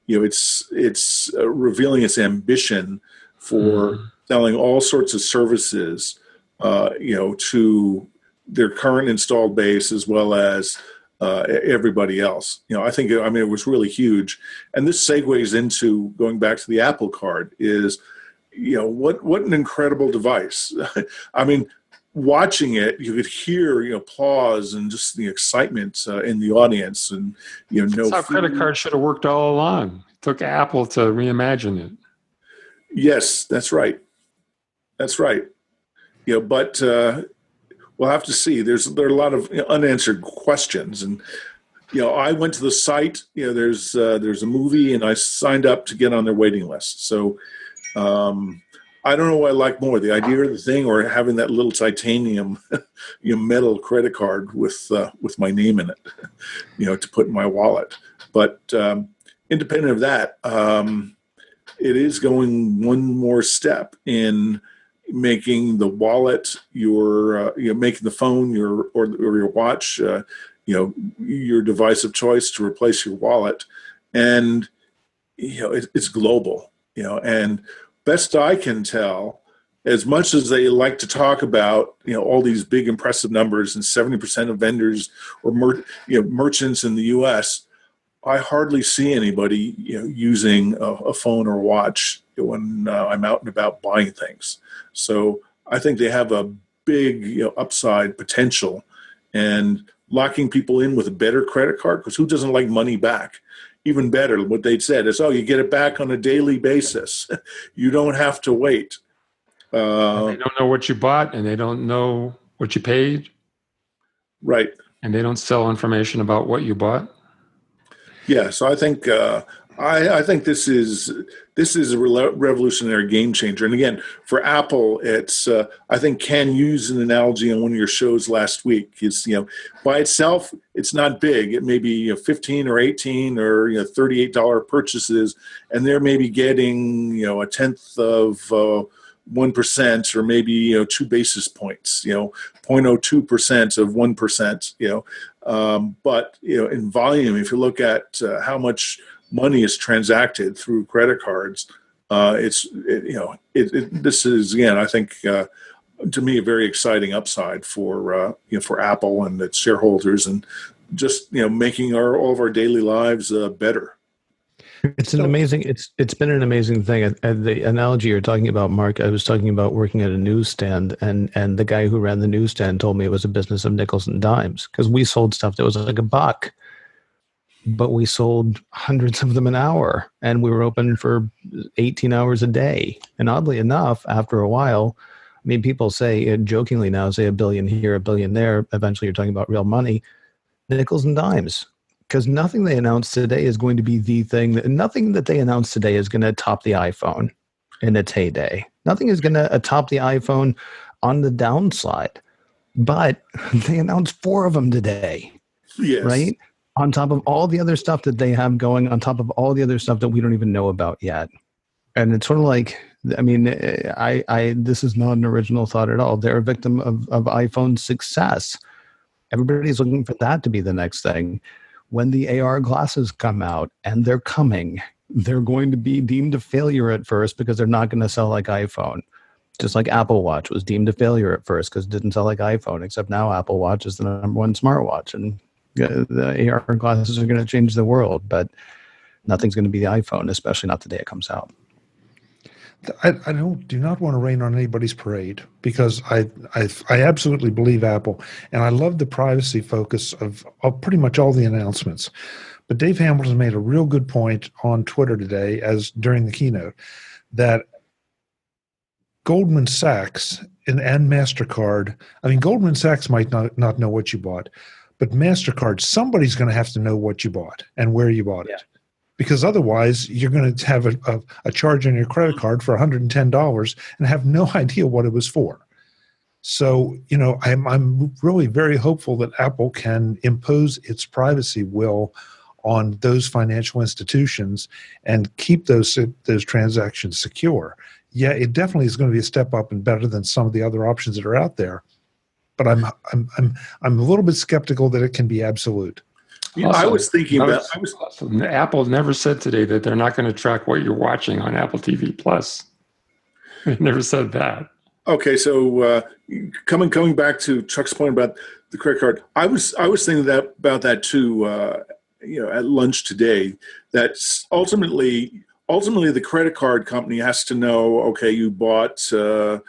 it's revealing its ambition for selling all sorts of services, to their current installed base as well as everybody else. I think, it was really huge. And this segues into going back to the Apple Card is, what an incredible device. Watching it, you could hear, applause and just the excitement in the audience. And, That's how credit cards should have worked all along. It took Apple to reimagine it. Yes, that's right. That's right. But we'll have to see. There are a lot of unanswered questions. And, I went to the site, there's a movie, and I signed up to get on their waiting list. So, I don't know what I like more, the idea of the thing or having that little titanium metal credit card with my name in it, to put in my wallet. But independent of that, it is going one more step in making the wallet making the phone or your watch, your device of choice to replace your wallet. And, it's global, and best I can tell, as much as they like to talk about, all these big impressive numbers and 70% of vendors or merchants in the U.S., I hardly see anybody, using a phone or watch when I'm out and about buying things. So I think they have a big, upside potential, and locking people in with a better credit card, because who doesn't like money back? Even better, what they'd said is, you get it back on a daily basis. You don't have to wait. They don't know what you bought, and they don't know what you paid. Right. And they don't sell information about what you bought. Yeah, so I think I think this is a revolutionary game changer. And again, for Apple, it's I think Ken used an analogy on one of your shows last week. It's by itself, it's not big. It may be 15 or 18 or $38 purchases, and they're maybe getting a tenth of 1% or maybe 2 basis points. 0.02% of 1%. But in volume, if you look at how much money is transacted through credit cards, this is, again, I think, to me, a very exciting upside for Apple and its shareholders, and just making all of our daily lives better. It's been an amazing thing. The analogy you're talking about, Mark, I was talking about working at a newsstand, and the guy who ran the newsstand told me it was a business of nickels and dimes, because we sold stuff that was like $1, but we sold hundreds of them an hour, and we were open for 18 hours a day. And oddly enough, after a while, people say, jokingly now, say $1 billion here, $1 billion there. Eventually you're talking about real money, nickels and dimes. Because nothing they announced today is going to be the thing. Nothing that they announced today is going to top the iPhone in its heyday. Nothing is going to top the iPhone on the downside. But they announced 4 of them today. Yes. Right? On top of all the other stuff that they have going, on top of all the other stuff that we don't even know about yet. And it's sort of like, this is not an original thought at all. They're a victim of iPhone's success. Everybody's looking for that to be the next thing. When the AR glasses come out, and they're coming, they're going to be deemed a failure at first because they're not going to sell like iPhone. Just like Apple Watch was deemed a failure at first because it didn't sell like iPhone, except now Apple Watch is the #1 smartwatch, and the AR glasses are going to change the world, but nothing's going to be the iPhone, especially not the day it comes out. I do not want to rain on anybody's parade, because I absolutely believe Apple, and I love the privacy focus of pretty much all the announcements. But Dave Hamilton made a real good point on Twitter today, as during the keynote, that Goldman Sachs and MasterCard, I mean, Goldman Sachs might not know what you bought, but MasterCard, somebody's going to have to know what you bought and where you bought it. Because otherwise, you're going to have a charge on your credit card for $110 and have no idea what it was for. So, I'm really very hopeful that Apple can impose its privacy will on those financial institutions and keep those transactions secure. Yeah, it definitely is going to be a step up and better than some of the other options that are out there. But I'm a little bit skeptical that it can be absolute. Yeah, I was thinking about. Apple never said today that they're not going to track what you're watching on Apple TV Plus. They never said that. Okay, so coming back to Chuck's point about the credit card, I was thinking about that too. At lunch today, that ultimately the credit card company has to know. Okay, you bought a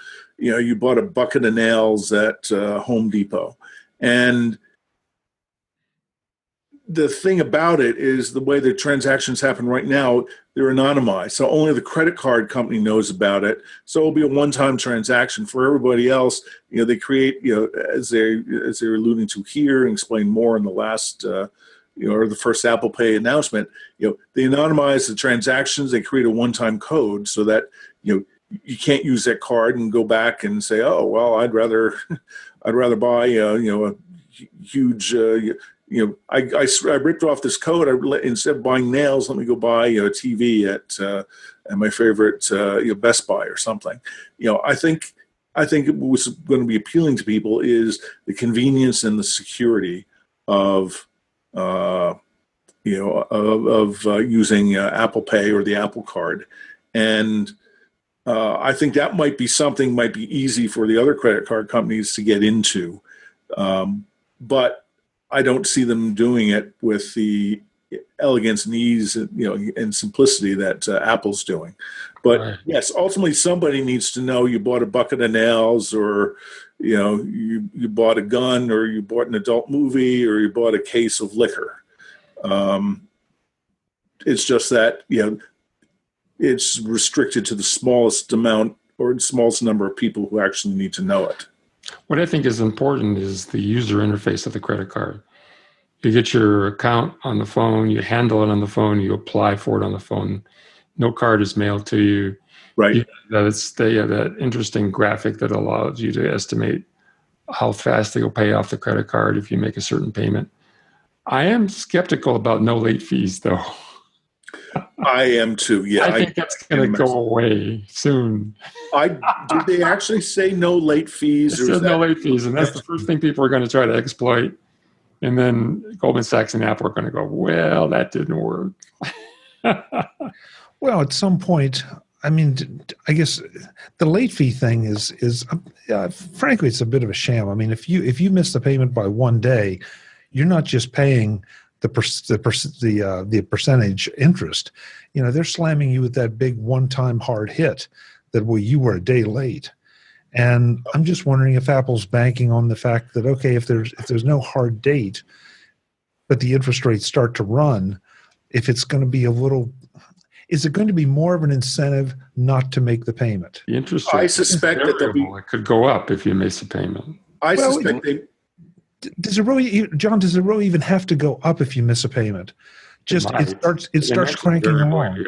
bucket of nails at Home Depot, and the thing about it is the way the transactions happen right now, they're anonymized. So only the credit card company knows about it. So it'll be a one-time transaction. For everybody else, they create, as they're alluding to here and explain more in the last, or the first Apple Pay announcement, they anonymize the transactions. They create a one-time code so that, you can't use that card and go back and say, oh, well, I'd rather buy, a huge, I ripped off this code. Instead of buying nails, let me go buy a TV at my favorite Best Buy or something. I think what's going to be appealing to people is the convenience and the security of using Apple Pay or the Apple Card, and I think that might be easy for the other credit card companies to get into, but I don't see them doing it with the elegance and ease, and simplicity that Apple's doing. But right. Yes, ultimately somebody needs to know you bought a bucket of nails, or you bought a gun, or you bought an adult movie, or you bought a case of liquor. It's just that it's restricted to the smallest amount or the smallest number of people who actually need to know it. What I think is important is the user interface of the credit card. You get your account on the phone, you handle it on the phone, you apply for it on the phone. No card is mailed to you. Right. They have that interesting graphic that allows you to estimate how fast they will pay off the credit card if you make a certain payment. I am skeptical about no late fees, though. I am too. Yeah, I think that's going to go away soon. Did they actually say no late fees? It says no late fees, and that's the first thing people are going to try to exploit. And then Goldman Sachs and Apple are going to go, well, that didn't work. Well, at some point, I mean, I guess the late fee thing is frankly, it's a bit of a sham. I mean, if you miss the payment by 1 day, you're not just paying the percentage interest. They're slamming you with that big one-time hard hit that you were a day late. And I'm just wondering if Apple's banking on the fact that, okay, if there's no hard date, but the interest rates start to run, if it's going to be is it going to be more of an incentive not to make the payment? The interest rate, I suspect that it could go up if you miss a payment. Does it really, John? Does it really even have to go up if you miss a payment? It starts cranking along.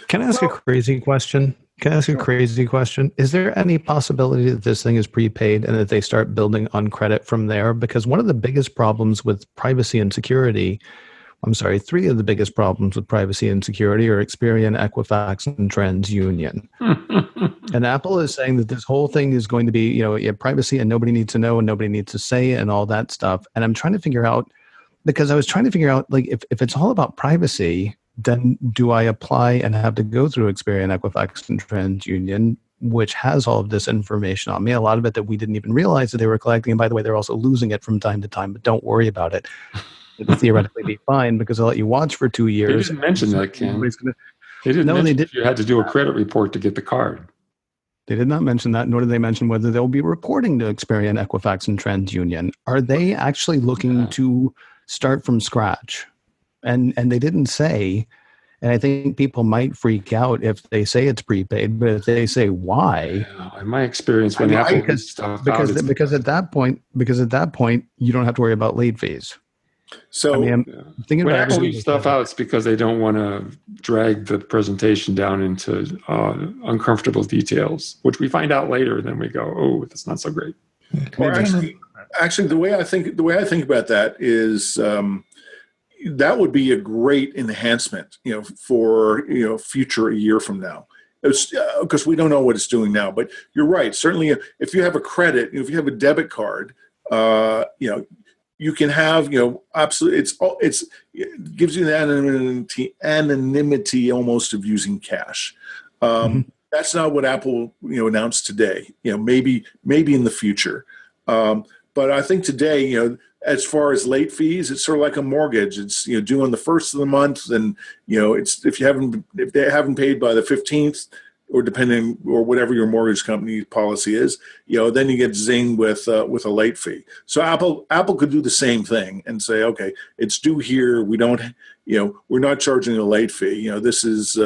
Can I ask a crazy question? Is there any possibility that this thing is prepaid and that they start building on credit from there? Because one of the biggest problems with privacy and security, three of the biggest problems with privacy and security are Experian, Equifax, and TransUnion. And Apple is saying that this whole thing is going to be, you have privacy and nobody needs to know and nobody needs to say and all that stuff. And I'm trying to figure out, like, if it's all about privacy, then do I apply and have to go through Experian, Equifax, and TransUnion, which has all of this information on me, a lot of it that we didn't even realize that they were collecting. And by the way, they're also losing it from time to time, but don't worry about it. It'll theoretically be fine because they'll let you watch for 2 years. You didn't mention that, Ken. They didn't No, mention they if you had to do a credit report to get the card. They did not mention that, nor did they mention whether they'll be reporting to Experian, Equifax, and TransUnion. Are they actually looking to start from scratch? And they didn't say, and I think people might freak out if they say it's prepaid, but if they say why, In my experience, when Apple leaves stuff out, it's because at that point you don't have to worry about late fees. So I mean, I'm thinking when about Apple leaves stuff out, it's because they don't want to drag the presentation down into uncomfortable details, which we find out later. And then we go, "Oh, that's not so great." Well, actually, the way I think about that is that would be a great enhancement, for future a year from now. Because we don't know what it's doing now, but you're right. Certainly, if you have a credit, if you have a debit card, you can have, absolutely. It gives you the anonymity almost of using cash. That's not what Apple, announced today. Maybe in the future. But I think today, as far as late fees, it's sort of like a mortgage. It's due on the first of the month, and it's if they haven't paid by the 15th, or whatever your mortgage company policy is, then you get zinged with a late fee. So Apple could do the same thing and say, okay, it's due here. We don't, we're not charging a late fee. This is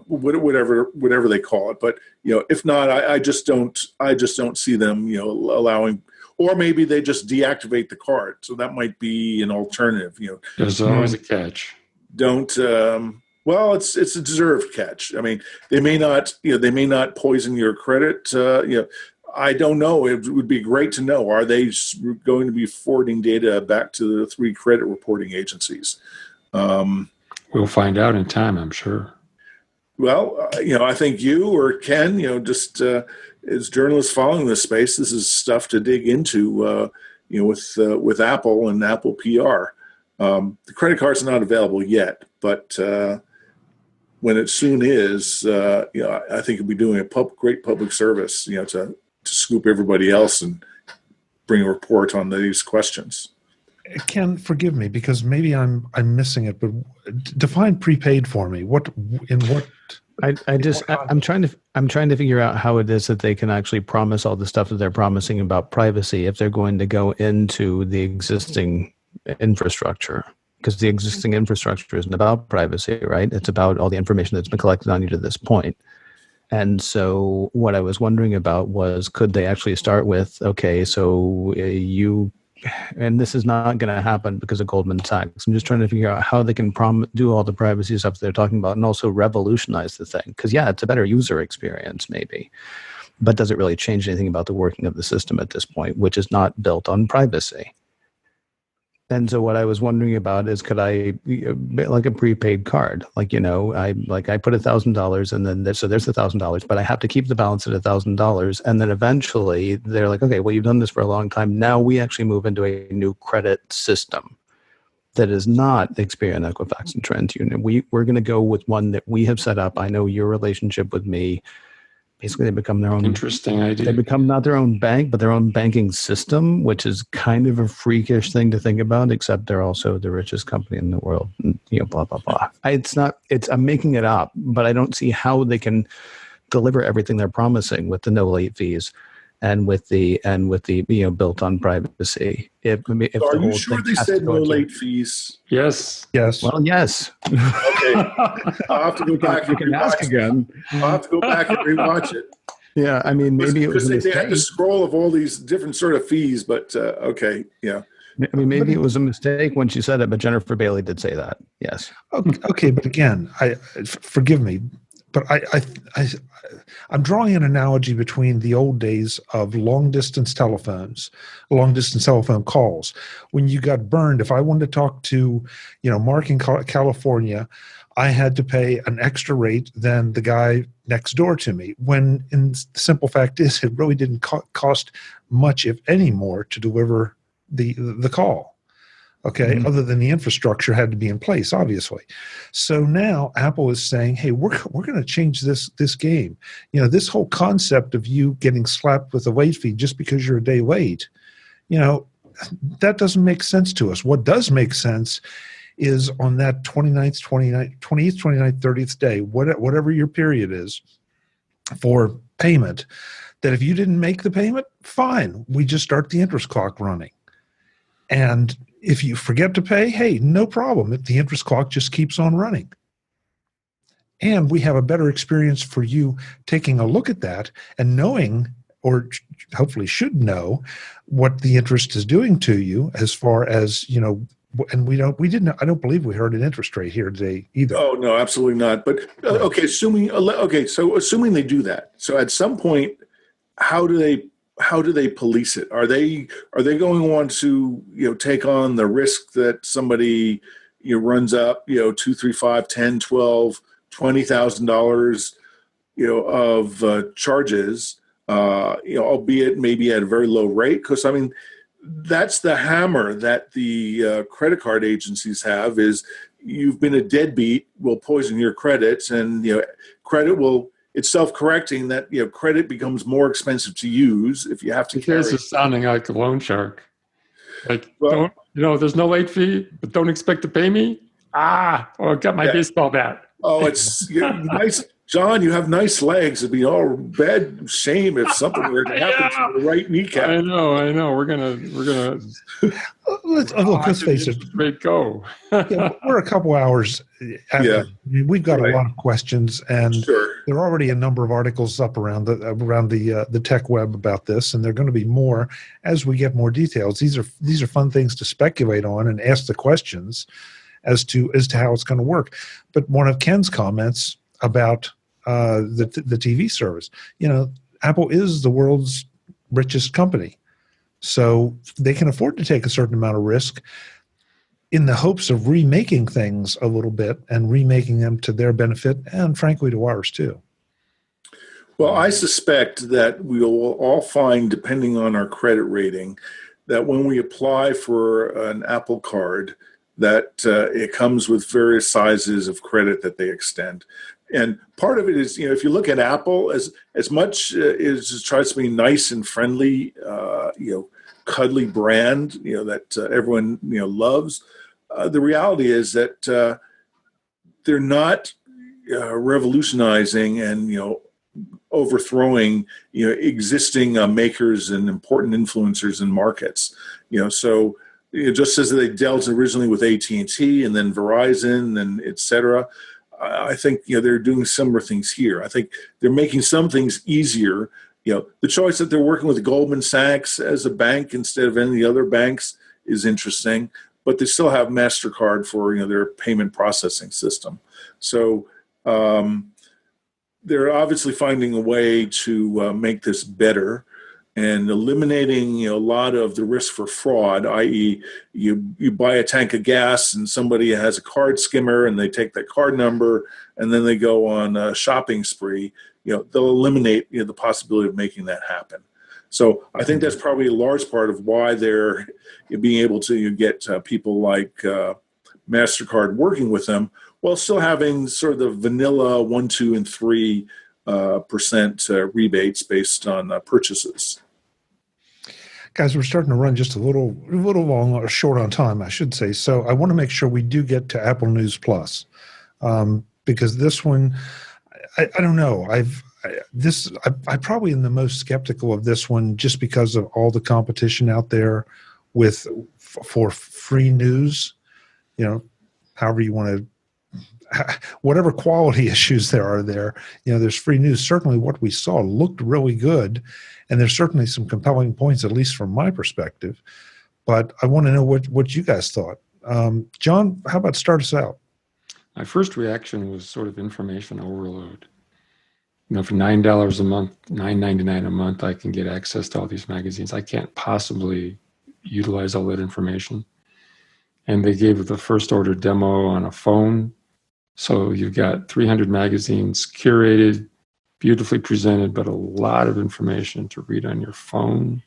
whatever they call it. But if not, I just don't see them allowing. Or maybe they just deactivate the card. So that might be an alternative. There's always a catch. Don't. Well, it's a deserved catch. I mean, they may not poison your credit. I don't know. It would be great to know. Are they going to be forwarding data back to the 3 credit reporting agencies? We'll find out in time, I'm sure. Well, I think you or Ken, just as journalists following this space, this is stuff to dig into, with Apple and Apple PR. The credit card's not available yet, but when it soon is, I think it'll be doing a great public service, to scoop everybody else and bring a report on these questions. Ken, forgive me because maybe I'm missing it, but define prepaid for me. I'm trying to figure out how it is that they can actually promise all the stuff that they're promising about privacy if they're going to go into the existing infrastructure, because the existing infrastructure isn't about privacy, right? It's about all the information that's been collected on you to this point. And so what I was wondering about was, could they actually start with, okay, so and this is not going to happen because of Goldman Sachs. I'm just trying to figure out how they can do all the privacy stuff they're talking about and also revolutionize the thing. Because, it's a better user experience maybe, but does it really change anything about the working of the system at this point, which is not built on privacy? And so what I was wondering about is, could I, like a prepaid card, I put $1,000 and then there's $1,000, but I have to keep the balance at $1,000. And then eventually they're like, okay, well, you've done this for a long time. Now we actually move into a new credit system that is not Experian, Equifax, and TransUnion. We're going to go with one that we have set up. I know your relationship with me. Basically, they become their own. Interesting idea. They become not their own bank, but their own banking system, which is kind of a freakish thing to think about. Except they're also the richest company in the world. And, blah blah blah. I'm making it up, but I don't see how they can deliver everything they're promising with the no late fees, and with the built on privacy. If so are you sure they said no late fees? Yes. Well, yes. Okay. I'll have to go back and ask again. I'll have to go back and rewatch it. Yeah, I mean, maybe it was they had the scroll of all these different sort of fees, but okay, yeah. I mean, maybe it was a mistake when she said it, but Jennifer Bailey did say that. Yes. Okay, but again, forgive me, but I'm drawing an analogy between the old days of long-distance telephone calls. When you got burned, if I wanted to talk to, Mark in California, I had to pay an extra rate than the guy next door to me. When the simple fact is, it really didn't cost much, if any more, to deliver the call. Okay, other than the infrastructure had to be in place, obviously. So now Apple is saying, hey, we're going to change this game. This whole concept of you getting slapped with a late fee just because you're a day late, that doesn't make sense to us. What does make sense is on that 29th, 29th, 28th, 29th, 30th day, whatever your period is for payment, that if you didn't make the payment, fine, we just start the interest clock running. And if you forget to pay, hey, no problem. The interest clock just keeps on running. And we have a better experience for you taking a look at that and knowing, or hopefully should know, what the interest is doing to you as far as, you know, and I don't believe we heard an interest rate here today either. Oh, no, absolutely not. But assuming they do that. So at some point, how do they police it? Are they going on to, you know, take on the risk that somebody, you know, runs up, you know, $2, $3, $5, $10, $12, $20,000, you know, of charges, you know, albeit maybe at a very low rate? Because I mean, that's the hammer that the credit card agencies have, is you've been a deadbeat, will poison your credits, and, you know, it's self-correcting that, you know, credit becomes more expensive to use if you have to carry. This is sounding like a loan shark. Like, Well, there's no late fee, but don't expect to pay me. Or got my baseball bat. Oh, it's nice. John, you have nice legs. It'd be all bad shame if something were to happen to the right kneecap. I know. We're gonna. Let's face it. Great go. We're a couple hours after. Yeah. I mean, we've got a lot of questions, and Sure. there are already a number of articles up around the tech web about this, and there are going to be more as we get more details. These are fun things to speculate on and ask the questions as to how it's going to work. But one of Ken's comments about the TV service, you know, Apple is the world's richest company, so they can afford to take a certain amount of risk in the hopes of remaking things a little bit and remaking them to their benefit and frankly to ours too. Well, I suspect that we will all find, depending on our credit rating, that when we apply for an Apple card, that it comes with various sizes of credit that they extend. And part of it is, you know, if you look at Apple, as much as it tries to be nice and friendly, you know, cuddly brand, you know, that everyone, you know, loves, the reality is that they're not revolutionizing and, you know, overthrowing, you know, existing makers and important influencers in markets. You know, so, you know, just as they dealt originally with AT&T and then Verizon and et cetera, I think, you know, they're doing similar things here. I think they're making some things easier. You know, the choice that they're working with Goldman Sachs as a bank instead of any of the other banks is interesting, but they still have MasterCard for, you know, their payment processing system. So they're obviously finding a way to make this better and eliminating, you know, a lot of the risk for fraud, i.e. you buy a tank of gas and somebody has a card skimmer and they take that card number and then they go on a shopping spree. You know, they'll eliminate, you know, the possibility of making that happen. So I think that's probably a large part of why they're being able to get people like MasterCard working with them while still having sort of the vanilla 1, 2, and 3% rebates based on purchases. Guys, we're starting to run just a little long or short on time, I should say. So I want to make sure we do get to Apple News Plus, because this one, I don't know. I probably am the most skeptical of this one just because of all the competition out there for free news. You know, however you want to. Whatever quality issues there are there, you know, there's free news. Certainly what we saw looked really good, and there's certainly some compelling points, at least from my perspective. But I want to know what you guys thought. John, how about start us out? My first reaction was sort of information overload. You know, for $9 a month, $9.99 a month, I can get access to all these magazines. I can't possibly utilize all that information. And they gave the first order demo on a phone. So you've got 300 magazines curated, beautifully presented, but a lot of information to read on your phone.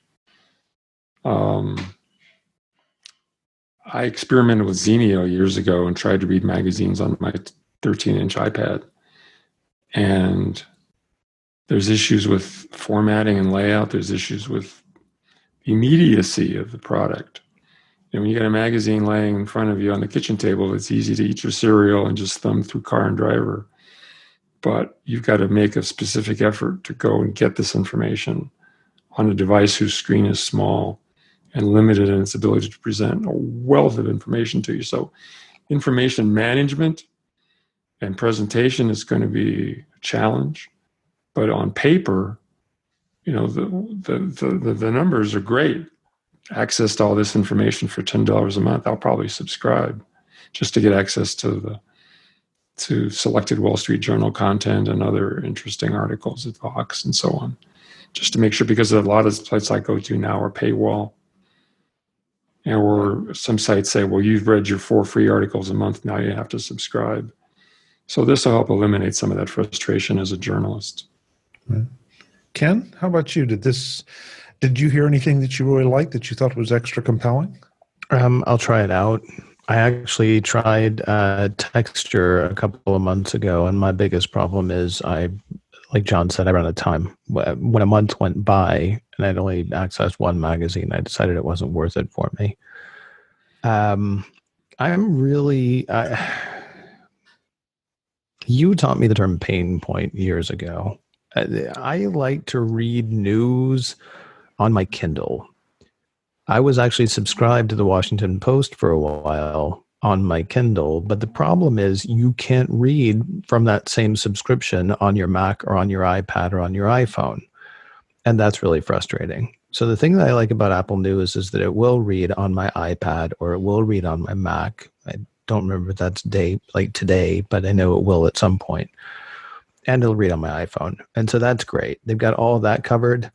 I experimented with Zenio years ago and tried to read magazines on my 13-inch iPad. And there's issues with formatting and layout. There's issues with immediacy of the product. And when you got a magazine laying in front of you on the kitchen table, it's easy to eat your cereal and just thumb through Car and Driver. But you've got to make a specific effort to go and get this information on a device whose screen is small and limited in its ability to present a wealth of information to you. So information management and presentation is going to be a challenge. But on paper, the numbers are great. Access to all this information for $10 a month, I'll probably subscribe just to get access to selected Wall Street Journal content and other interesting articles at Vox and so on, just to make sure, because a lot of sites I go to now are paywall, or some sites say, well, you've read your 4 free articles a month, now you have to subscribe. So this will help eliminate some of that frustration as a journalist. Right. Ken, how about you? Did you hear anything that you really liked that you thought was extra compelling? I'll try it out. I actually tried Texture a couple of months ago, and my biggest problem is like John said, I ran out of time. When a month went by and I'd only accessed one magazine, I decided it wasn't worth it for me. You taught me the term pain point years ago. I like to read news on my Kindle. I was actually subscribed to the Washington Post for a while on my Kindle, but the problem is you can't read from that same subscription on your Mac or on your iPad or on your iPhone. And that's really frustrating. So the thing that I like about Apple News is that it will read on my iPad or it will read on my Mac. I don't remember if that's today, but I know it will at some point. And it'll read on my iPhone. And so that's great. They've got all that covered.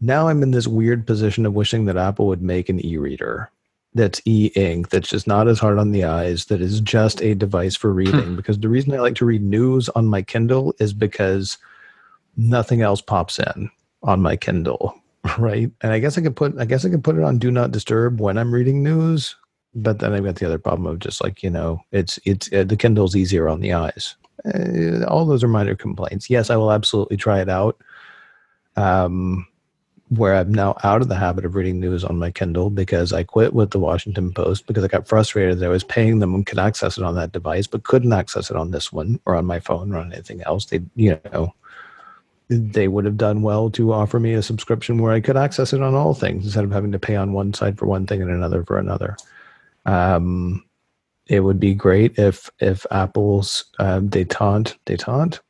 Now I'm in this weird position of wishing that Apple would make an e-reader that's e-ink, that's just not as hard on the eyes, that is just a device for reading. Because the reason I like to read news on my Kindle is because nothing else pops in on my Kindle, right? And I guess I could put it on Do Not Disturb when I'm reading news, but then I've got the other problem of just it's the Kindle's easier on the eyes. All those are minor complaints. Yes, I will absolutely try it out. Where I'm now out of the habit of reading news on my Kindle because I quit with the Washington Post because I got frustrated that I was paying them and could access it on that device, but couldn't access it on this one or on my phone or on anything else. They would have done well to offer me a subscription where I could access it on all things instead of having to pay on one side for one thing and another for another. It would be great if Apple's détente.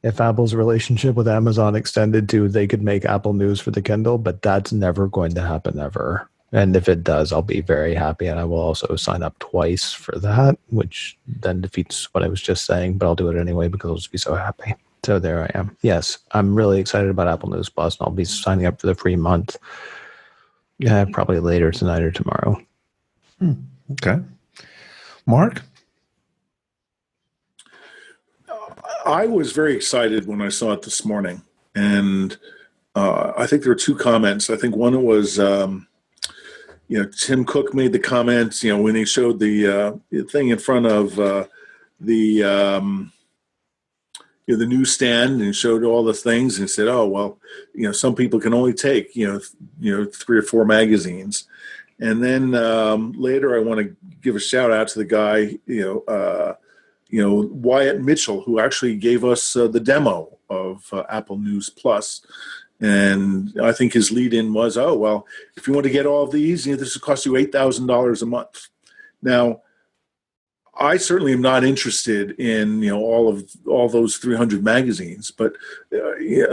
If Apple's relationship with Amazon extended to they could make Apple News for the Kindle, but that's never going to happen ever. And if it does, I'll be very happy. And I will also sign up twice for that, which then defeats what I was just saying, but I'll do it anyway because I'll just be so happy. So there I am. Yes, I'm really excited about Apple News Plus, and I'll be signing up for the free month probably later tonight or tomorrow. Okay. Mark? I was very excited when I saw it this morning, and I think there were 2 comments. I think one was, Tim Cook made the comments, when he showed the thing in front of the newsstand and showed all the things and said, oh, well, some people can only take, 3 or 4 magazines. And then later I want to give a shout out to the guy, Wyatt Mitchell, who actually gave us the demo of Apple News Plus. And I think his lead-in was, oh, well, if you want to get all of these, this will cost you $8,000 a month. Now, I certainly am not interested in, all those 300 magazines, but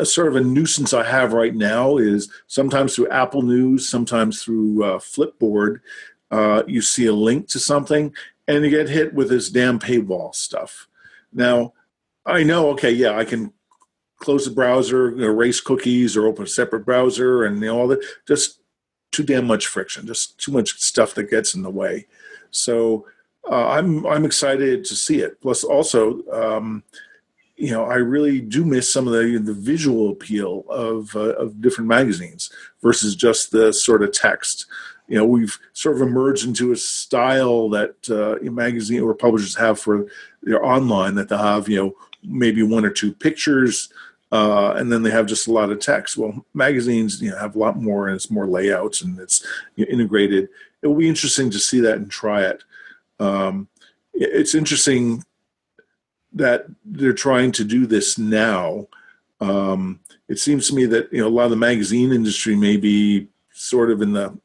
sort of a nuisance I have right now is sometimes through Apple News, sometimes through Flipboard, you see a link to something, and you get hit with this damn paywall stuff. Now, I know, I can close the browser, erase cookies, or open a separate browser, and all that. Just too damn much friction, just too much stuff that gets in the way. So I'm excited to see it. Plus, also, I really do miss some of the visual appeal of different magazines versus just the sort of text. We've sort of emerged into a style that magazine or publishers have for their online, that they'll have, maybe 1 or 2 pictures, and then they have just a lot of text. Well, magazines, have a lot more, and it's more layouts, and it's integrated. it will be interesting to see that and try it. It's interesting that they're trying to do this now. It seems to me that a lot of the magazine industry may be sort of in the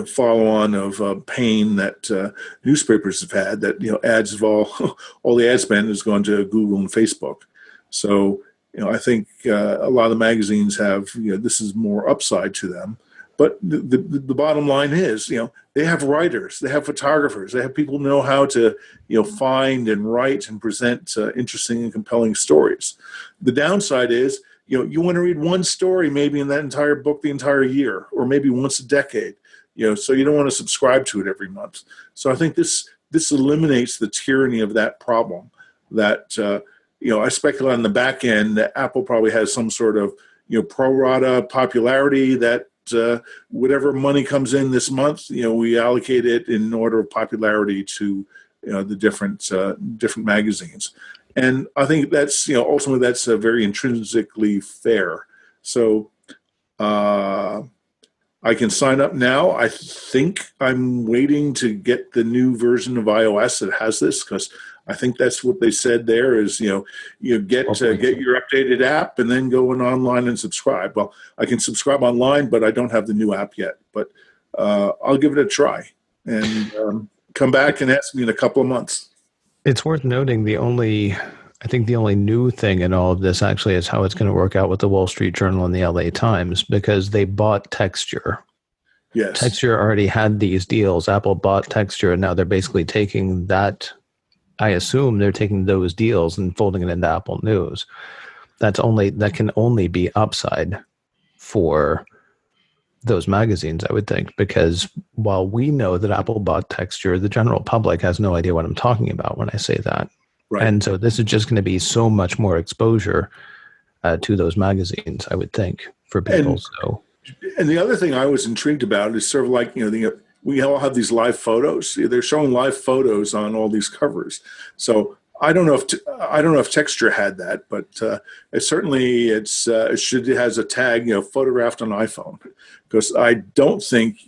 follow on of pain that newspapers have had. That ads of all the ad spend has gone to Google and Facebook. So I think a lot of the magazines have this is more upside to them. But the bottom line is, they have writers, they have photographers, they have people who know how to, find and write and present interesting and compelling stories. The downside is, you want to read one story maybe in that entire book the entire year, or maybe once a decade, so you don't want to subscribe to it every month. So I think this eliminates the tyranny of that problem. That I speculate on the back end that Apple probably has some sort of pro rata popularity that. Whatever money comes in this month, we allocate it in order of popularity to, the different magazines, and I think that's ultimately that's very intrinsically fair. So I can sign up now. I think I'm waiting to get the new version of iOS that has this because I think that's what they said there is, you get your updated app and then go online and subscribe. Well, I can subscribe online, but I don't have the new app yet. But I'll give it a try and come back and ask me in a couple of months. It's worth noting the only new thing in all of this actually is how it's going to work out with the Wall Street Journal and the LA Times, because they bought Texture. Yes. Texture already had these deals. Apple bought Texture, and now they're basically taking that. I assume they're taking those deals and folding it into Apple News. That can only be upside for those magazines, I would think, because while we know that Apple bought Texture, the general public has no idea what I'm talking about when I say that. Right. And so this is just going to be so much more exposure to those magazines, I would think, for people. And the other thing I was intrigued about is sort of like, we all have these live photos. They're showing live photos on all these covers. So I don't know if Texture had that, but it certainly it has a tag, photographed on iPhone, because I don't think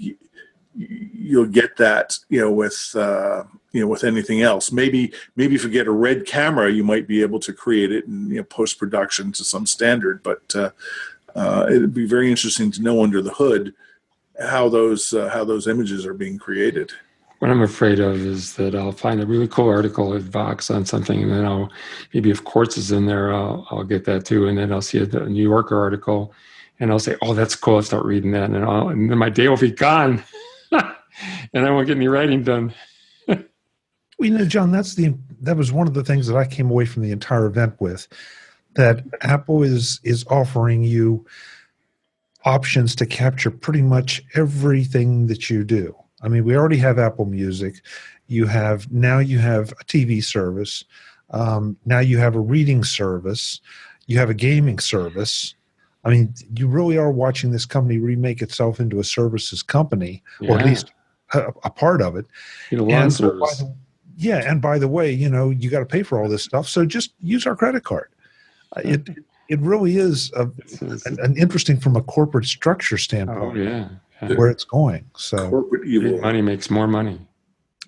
you'll get that, with anything else. Maybe if you get a red camera, you might be able to create it in post production to some standard. But it'd be very interesting to know under the hood how those images are being created. What I'm afraid of is that I'll find a really cool article at Vox on something, and then maybe if Quartz is in there, I'll get that too, and then I'll see a New Yorker article, and I'll say, "Oh, that's cool." I'll start reading that, and then my day will be gone, and I won't get any writing done. John, that was one of the things that I came away from the entire event with, that Apple is offering you options to capture pretty much everything that you do. I mean, we already have Apple Music. Now you have a TV service. Now you have a reading service. You have a gaming service. I mean, you really are watching this company remake itself into a services company, or at least a part of it. Lawn service. And by the way, you got to pay for all this stuff. So just use our credit card. It really is an interesting from a corporate structure standpoint. Where it's going. So corporate evil. Money makes more money.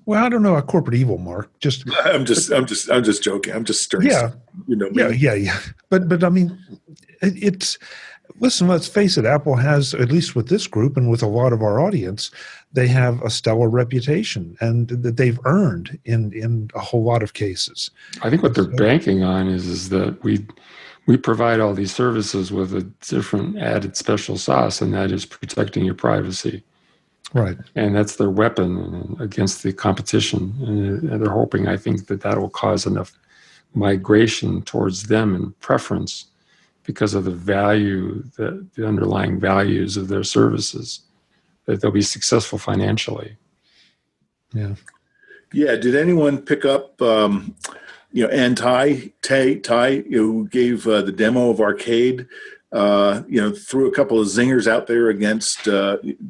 Well, I don't know a corporate evil, Mark. I'm just joking. I'm just stirring. Yeah, me. Yeah. But I mean, listen. Let's face it. Apple has, at least with this group and with a lot of our audience, they have a stellar reputation, and that they've earned in a whole lot of cases. I think what they're banking on is that we provide all these services with a different added special sauce, and that is protecting your privacy. Right. And that's their weapon against the competition. And they're hoping, I think, that will cause enough migration towards them and preference because of the value, the underlying values of their services, that they'll be successful financially. Yeah. Yeah. Did anyone pick up... Ann Tai, who gave the demo of Arcade, threw a couple of zingers out there against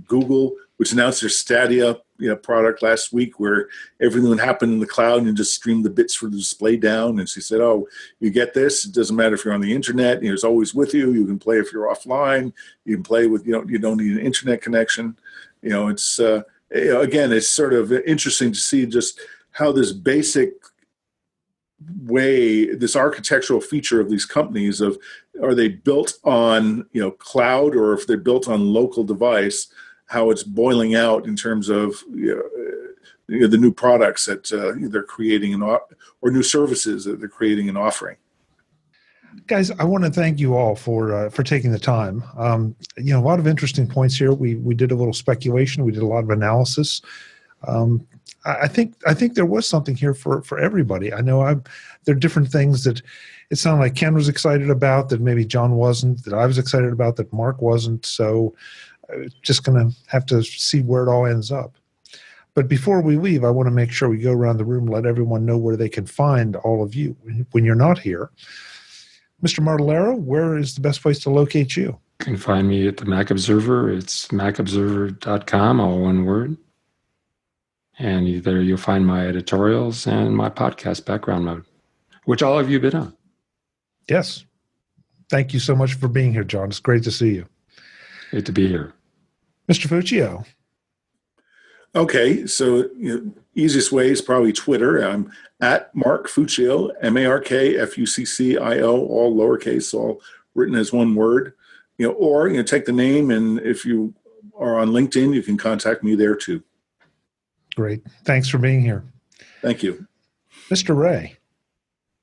Google, which announced their Stadia, product last week, where everything would happen in the cloud and you just stream the bits for the display down. And she said, "Oh, you get this. It doesn't matter if you're on the internet. It's always with you. You can play if you're offline. You can play with you don't need an internet connection. It's again, it's sort of interesting to see just how this basic way, this architectural feature of these companies of, are they built on, cloud, or if they're built on local device, how it's boiling out in terms of the new products that they're creating or new services that they're creating and offering. Guys, I want to thank you all for taking the time. A lot of interesting points here. We did a little speculation. We did a lot of analysis. I think there was something here for everybody. I know there are different things that it sounded like Ken was excited about, that maybe John wasn't, that I was excited about, that Mark wasn't. So just going to have to see where it all ends up. But before we leave, I want to make sure we go around the room, let everyone know where they can find all of you when you're not here. Mr. Martellaro, where is the best place to locate you? You can find me at the Mac Observer. It's macobserver.com, all one word. And there you'll find my editorials and my podcast, Background Mode, which all of you have been on. Yes. Thank you so much for being here, John. It's great to see you. Great to be here. Mr. Fuccio. Okay, so easiest way is probably Twitter. I'm at Mark Fuccio, MarkFuccio, all lowercase, all written as one word. Or take the name, and if you are on LinkedIn, you can contact me there too. Great. Thanks for being here. Thank you. Mr. Ray.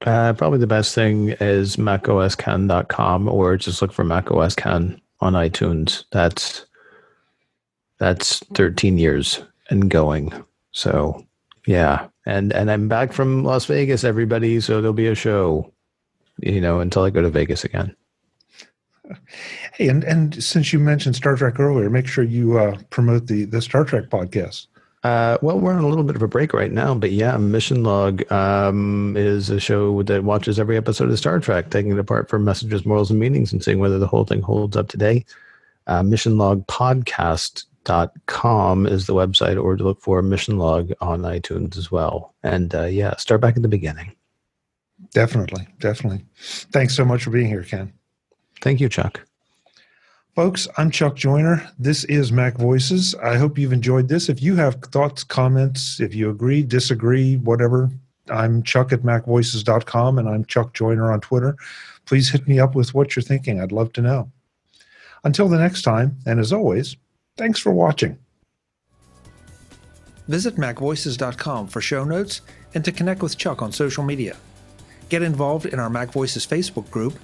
Probably the best thing is macoscan.com, or just look for macoscan on iTunes. That's 13 years and going. So yeah. And I'm back from Las Vegas, everybody. So there'll be a show, until I go to Vegas again. Hey, and since you mentioned Star Trek earlier, make sure you promote the Star Trek podcast. Well, we're on a little bit of a break right now, but yeah, Mission Log is a show that watches every episode of Star Trek, taking it apart for messages, morals, and meanings, and seeing whether the whole thing holds up today. missionlogpodcast.com is the website, or to look for Mission Log on iTunes as well. And start back at the beginning. Definitely. Thanks so much for being here, Ken. Thank you, Chuck. Folks, I'm Chuck Joyner. This is MacVoices. I hope you've enjoyed this. If you have thoughts, comments, if you agree, disagree, whatever, I'm Chuck at MacVoices.com, and I'm Chuck Joyner on Twitter. Please hit me up with what you're thinking. I'd love to know. Until the next time, and as always, thanks for watching. Visit MacVoices.com for show notes and to connect with Chuck on social media. Get involved in our MacVoices Facebook group,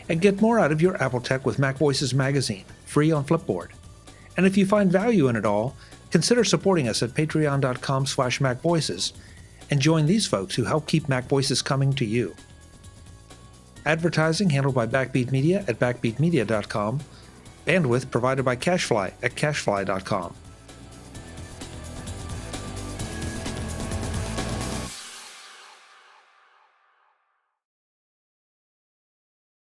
and get more out of your Apple Tech with MacVoices magazine, free on Flipboard. And if you find value in it all, consider supporting us at patreon.com/MacVoices and join these folks who help keep MacVoices coming to you. Advertising handled by Backbeat Media at backbeatmedia.com. Bandwidth provided by CashFly at cashfly.com.